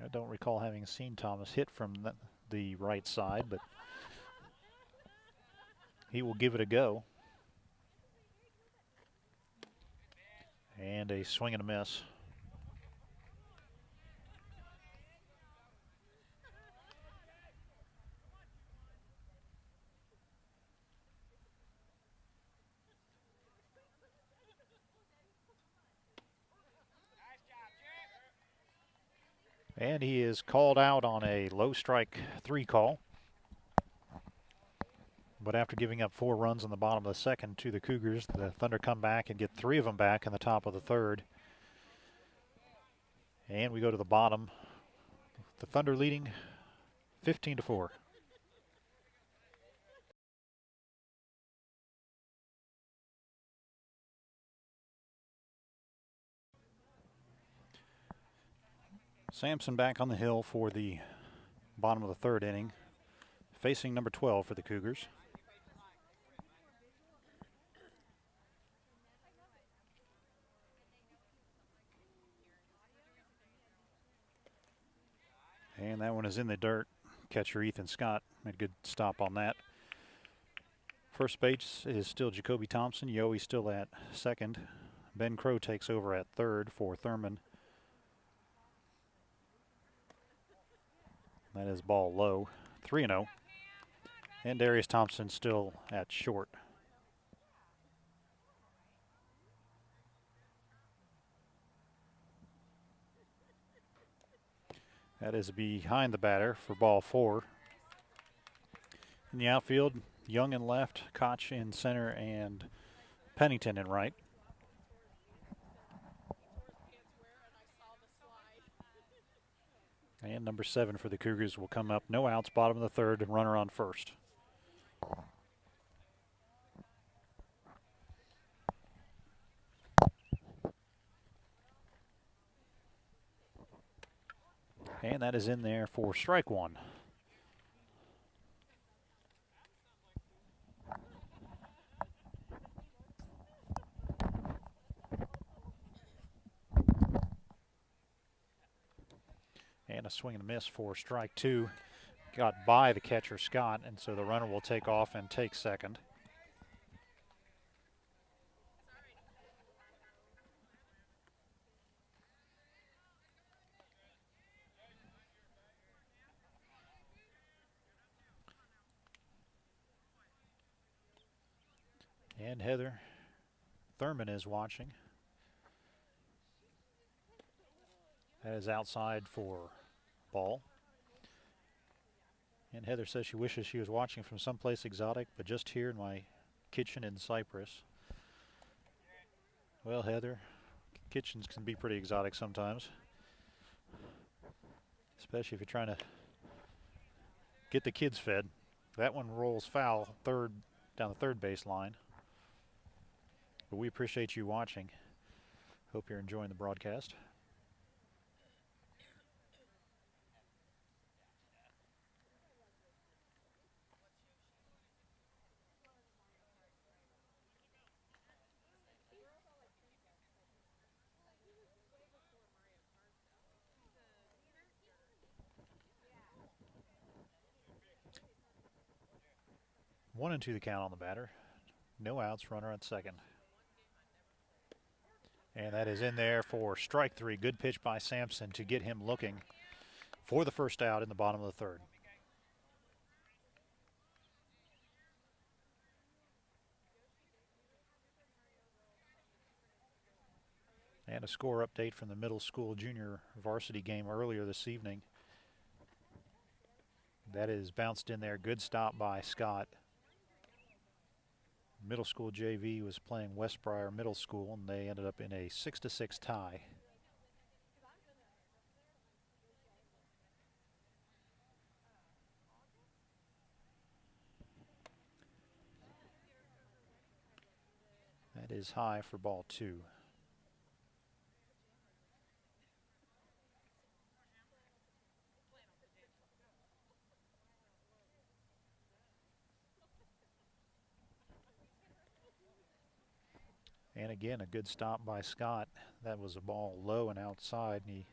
I don't recall having seen Thomas hit from the right side, but he will give it a go. And a swing and a miss. And he is called out on a low strike 3 call. But after giving up 4 runs in the bottom of the second to the Cougars, the Thunder come back and get 3 of them back in the top of the third. And we go to the bottom. The Thunder leading 15-4. Sampson back on the hill for the bottom of the third inning, facing number 12 for the Cougars. And that one is in the dirt. Catcher Ethan Scott made a good stop on that. First base is still Jacoby Thompson. Yoey's still at second. Ben Crow takes over at third for Thurman. That is ball low, 3-0. And Darius Thompson still at short. That is behind the batter for ball 4. In the outfield, Young in left, Koch in center, and Pennington in right. And number 7 for the Cougars will come up. No outs, bottom of the third, and runner on first. And that is in there for strike 1. And a swing and a miss for strike 2. Got by the catcher, Scott, and so the runner will take off and take second. And Heather Thurman is watching. That is outside for ball. And Heather says she wishes she was watching from someplace exotic, but just here in my kitchen in Cyprus. Well, Heather, kitchens can be pretty exotic sometimes, especially if you're trying to get the kids fed. That one rolls foul down the third base line. But we appreciate you watching. Hope you're enjoying the broadcast. One and 2 the count on the batter. No outs, runner on second. And that is in there for strike 3. Good pitch by Sampson to get him looking for the first out in the bottom of the third. And a score update from the middle school junior varsity game earlier this evening. That is bounced in there. Good stop by Scott. Middle school JV was playing Westbriar Middle School, and they ended up in a 6-6 tie. That is high for ball 2. And again, a good stop by Scott. That was a ball low and outside, and he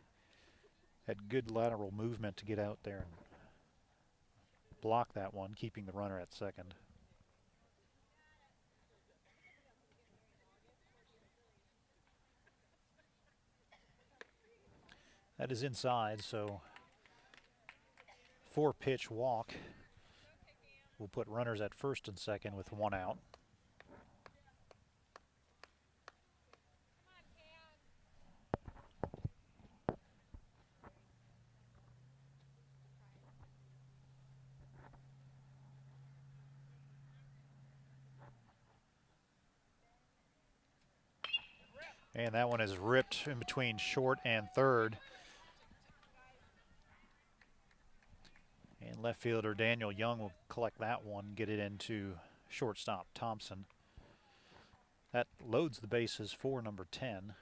had good lateral movement to get out there and block that one, keeping the runner at second. That is inside, so 4-pitch walk will put runners at first and second with 1 out. And that one is ripped in between short and third. And left fielder Daniel Young will collect that one, get it into shortstop Thompson. That loads the bases for number 10.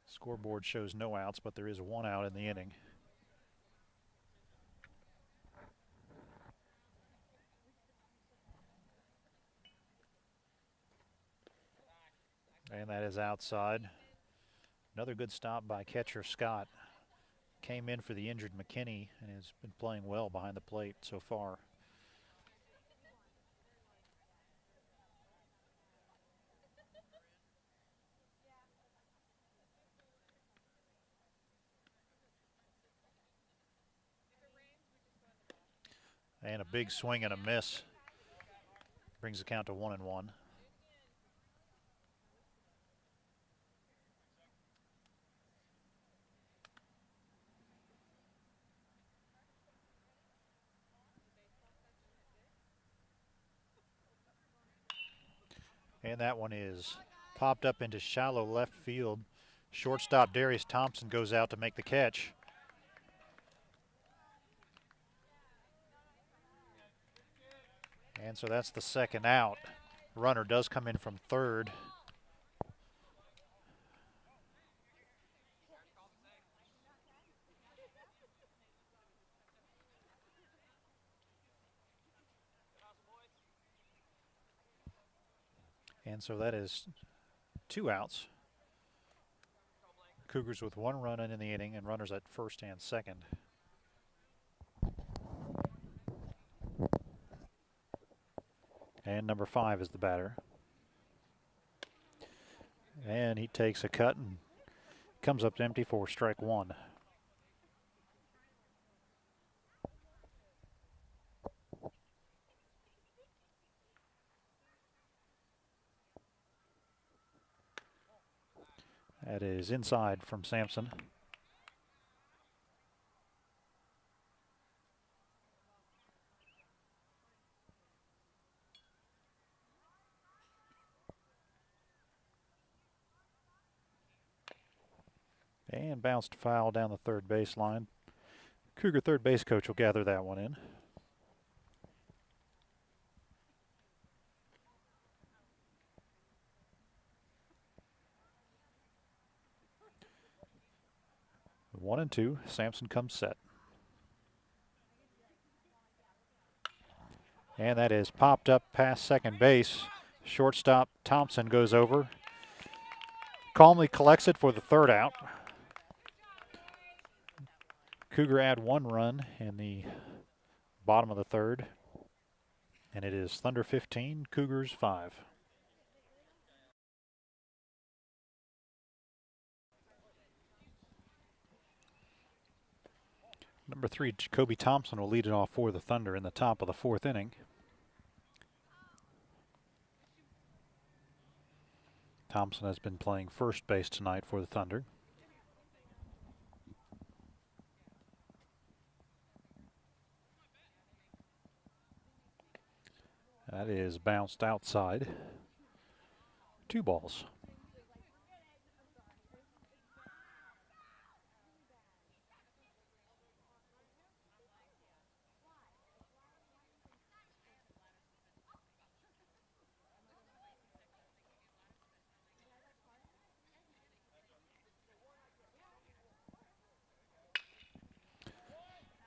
Scoreboard shows no outs, but there is one out in the inning. And that is outside. Another good stop by catcher Scott. Came in for the injured McKinney and has been playing well behind the plate so far. And a big swing and a miss. Brings the count to 1-1. And that one is popped up into shallow left field. Shortstop Darius Thompson goes out to make the catch. And so that's the second out. Runner does come in from third. And so that is 2 outs. Cougars with 1 run in the inning and runners at first and second. And number 5 is the batter. And he takes a cut and comes up empty for strike 1. That is inside from Sampson. And bounced foul down the third baseline. Cougar third base coach will gather that one in. One and two. Sampson comes set. And that is popped up past second base. Shortstop Thompson goes over. Calmly collects it for the third out. Cougar add 1 run in the bottom of the third. And it is Thunder 15, Cougars 5. Number 3, Jacoby Thompson will lead it off for the Thunder in the top of the 4th inning. Thompson has been playing first base tonight for the Thunder. That is bounced outside. 2 balls.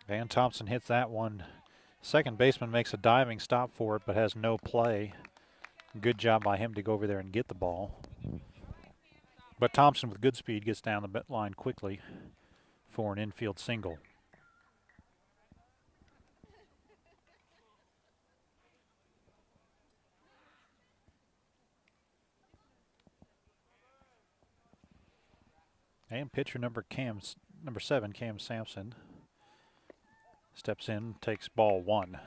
Van Thompson hits that one. Second baseman makes a diving stop for it, but has no play. Good job by him to go over there and get the ball. But Thompson, with good speed, gets down the line quickly for an infield single. And pitcher number 7, Cam Sampson, steps in, takes ball 1.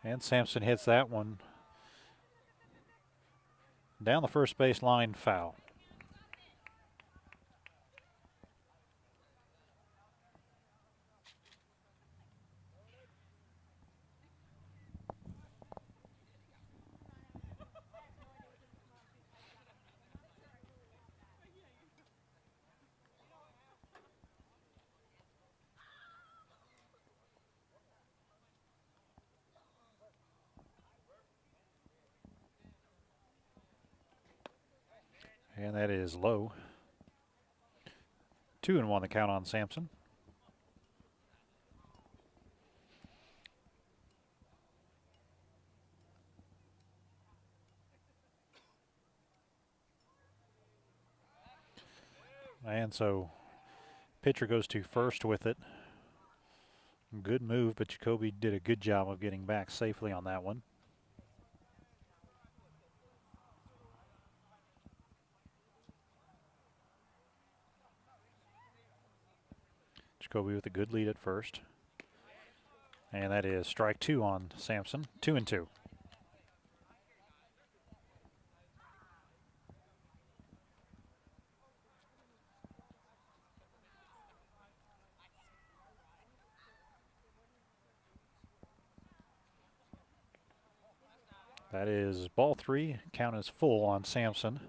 And Sampson hits that one Down the first base line, foul. And that is low. 2-1 the count on Sampson. And so pitcher goes to first with it. Good move, but Jacoby did a good job of getting back safely on that one. Jacoby with a good lead at first. And that is strike 2 on Sampson. 2-2. That is ball 3. Count is full on Sampson.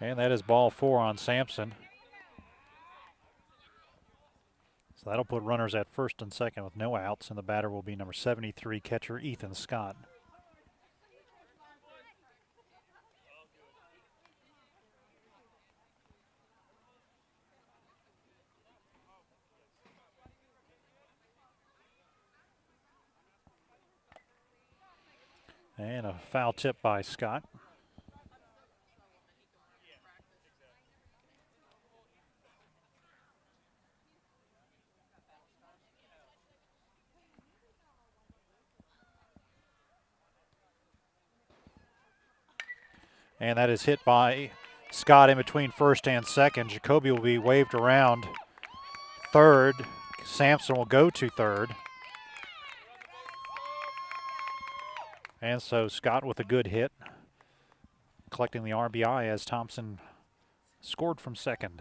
And that is ball 4 on Sampson. So that'll put runners at first and second with no outs, and the batter will be number 73, catcher Ethan Scott. And a foul tip by Scott. And that is hit by Scott in between first and second. Jacoby will be waved around third. Sampson will go to third. And so Scott with a good hit, collecting the RBI as Thompson scored from second.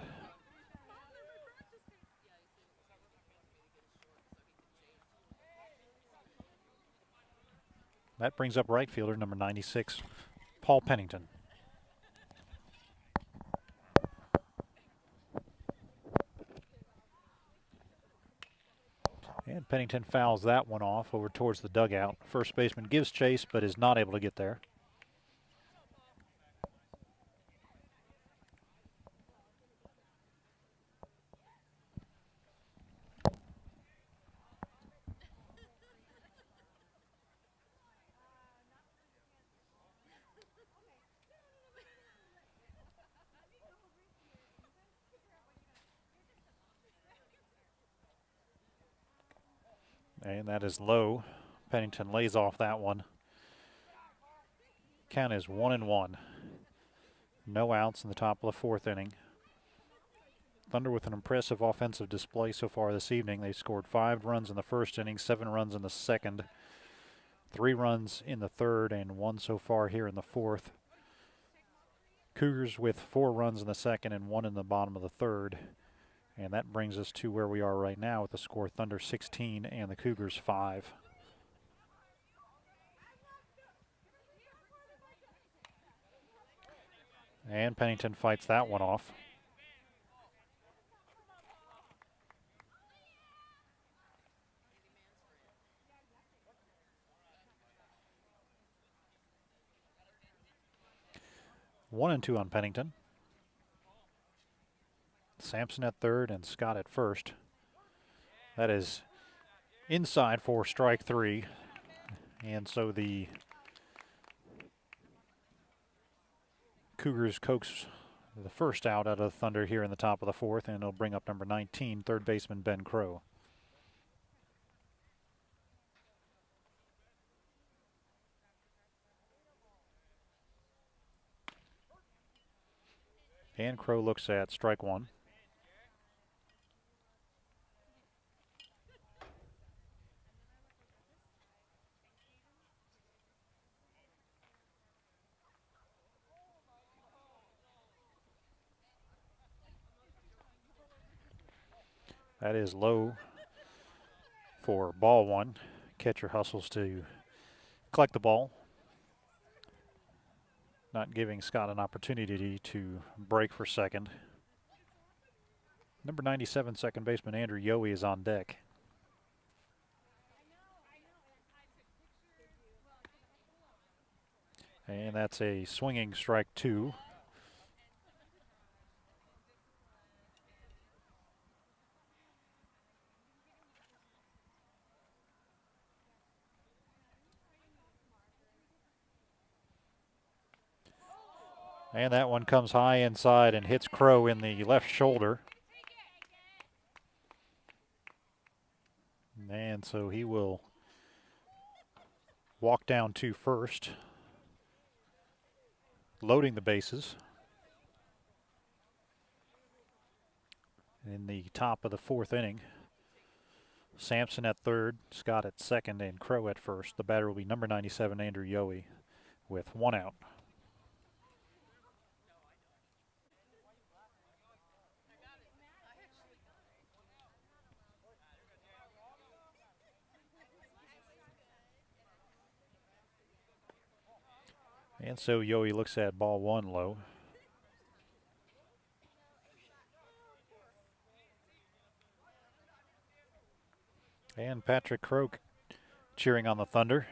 That brings up right fielder number 96, Paul Pennington. And Pennington fouls that one off over towards the dugout. First baseman gives chase but is not able to get there. And that is low. Pennington lays off that one. Count is 1-1. No outs in the top of the fourth inning. Thunder with an impressive offensive display so far this evening. They scored 5 runs in the first inning, 7 runs in the second, 3 runs in the third, and 1 so far here in the fourth. Cougars with 4 runs in the second and 1 in the bottom of the third. And that brings us to where we are right now with the score Thunder 16 and the Cougars 5. And Pennington fights that one off. One and 2 on Pennington. Sampson at third and Scott at first. That is inside for strike 3. And so the Cougars coax the first out of the Thunder here in the top of the fourth, and it'll bring up number 19, third baseman Ben Crow. And Crow looks at strike one. That is low for ball one. Catcher hustles to collect the ball, not giving Scott an opportunity to break for second. Number 97, second baseman Andrew Yohe is on deck. And that's a swinging strike two. And that one comes high inside and hits Crow in the left shoulder. And so he will walk down to first, loading the bases. In the top of the fourth inning, Sampson at third, Scott at second, and Crow at first. The batter will be number 97, Andrew Yohe, with one out. And so Yohe looks at ball one low. And Patrick Crow cheering on the Thunder.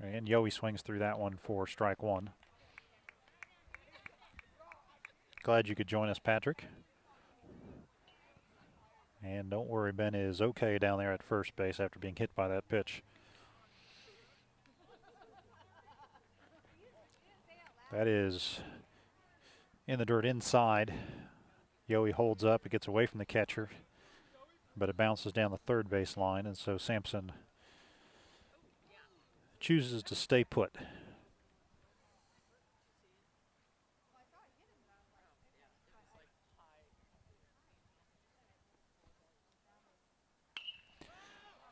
And Yohe swings through that one for strike one. Glad you could join us, Patrick. And don't worry, Ben is okay down there at first base after being hit by that pitch. That is in the dirt inside. Yohe holds up, it gets away from the catcher, but it bounces down the third base line, and so Sampson chooses to stay put.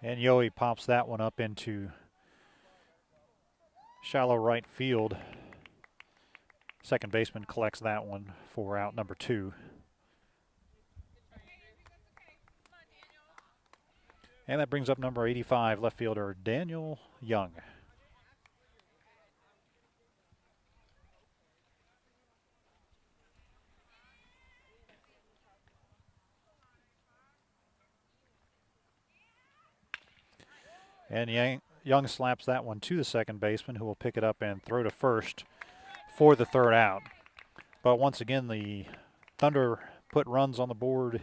And Yohe pops that one up into shallow right field. Second baseman collects that one for out number two. And that brings up number 85, left fielder Daniel Young. And Young slaps that one to the second baseman, who will pick it up and throw to first for the third out. But once again, the Thunder put runs on the board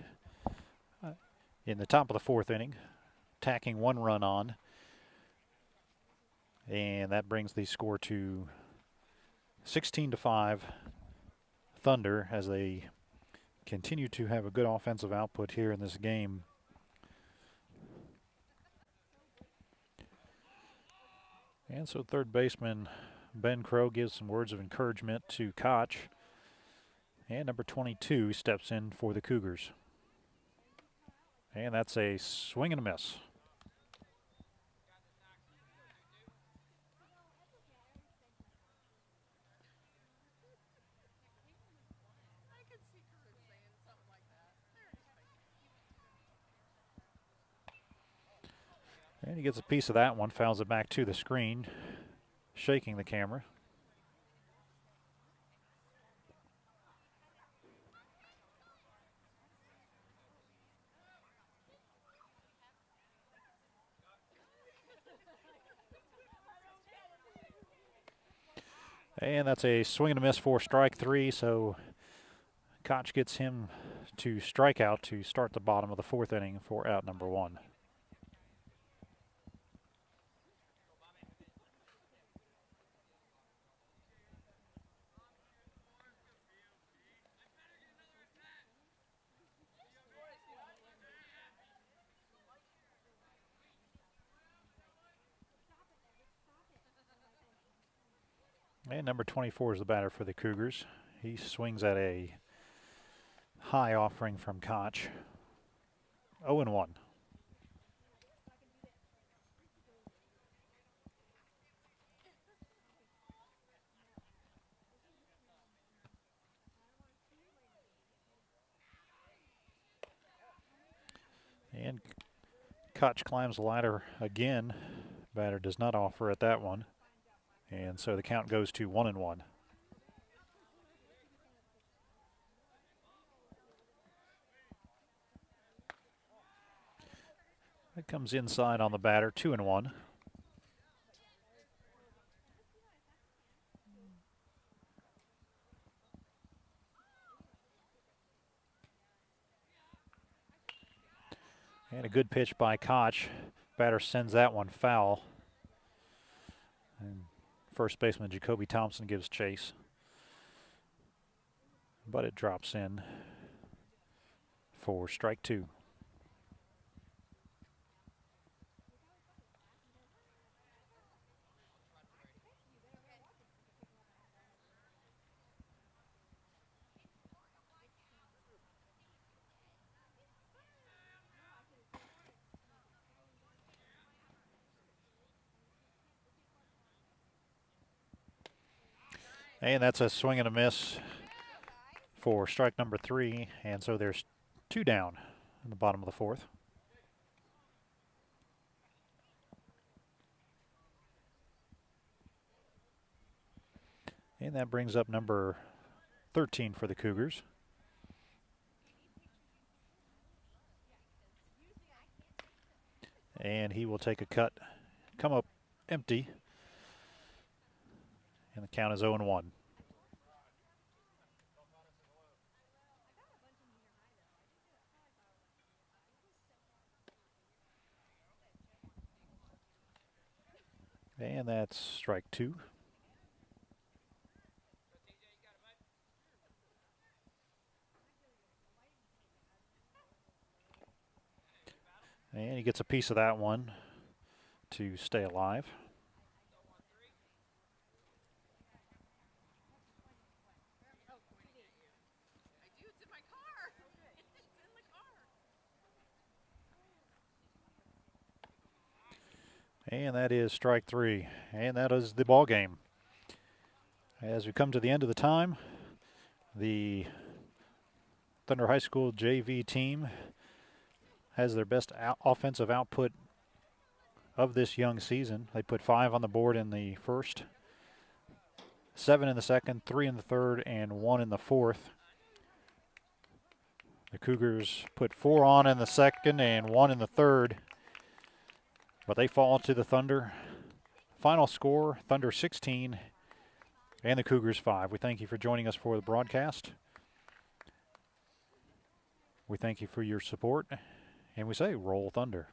in the top of the fourth inning, tacking one run on. And that brings the score to 16-5 Thunder as they continue to have a good offensive output here in this game. And so third baseman Ben Crow gives some words of encouragement to Koch. And number 22 steps in for the Cougars. And that's a swing and a miss. And he gets a piece of that one, fouls it back to the screen, shaking the camera. And that's a swing and a miss for strike three, so Koch gets him to strike out to start the bottom of the fourth inning for out number one. And number 24 is the batter for the Cougars. He swings at a high offering from Koch. 0-1. And Koch climbs the ladder again. Batter does not offer at that one. And so the count goes to 1-1. It comes inside on the batter, 2-1. And a good pitch by Koch. Batter sends that one foul. And first baseman Jacoby Thompson gives chase. But it drops in for strike 2. And that's a swing and a miss for strike number 3. And so there's 2 down in the bottom of the 4th. And that brings up number 13 for the Cougars. And he will take a cut, come up empty. And the count is 0-1. And that's strike 2. And he gets a piece of that one to stay alive. And that is strike 3. And that is the ball game. As we come to the end of the time, the Thunder High School JV team has their best offensive output of this young season. They put 5 on the board in the first, 7 in the second, 3 in the third, and 1 in the fourth. The Cougars put 4 on in the second and 1 in the third, but they fall to the Thunder. Final score, Thunder 16 and the Cougars 5. We thank you for joining us for the broadcast. We thank you for your support, and we say, Roll Thunder.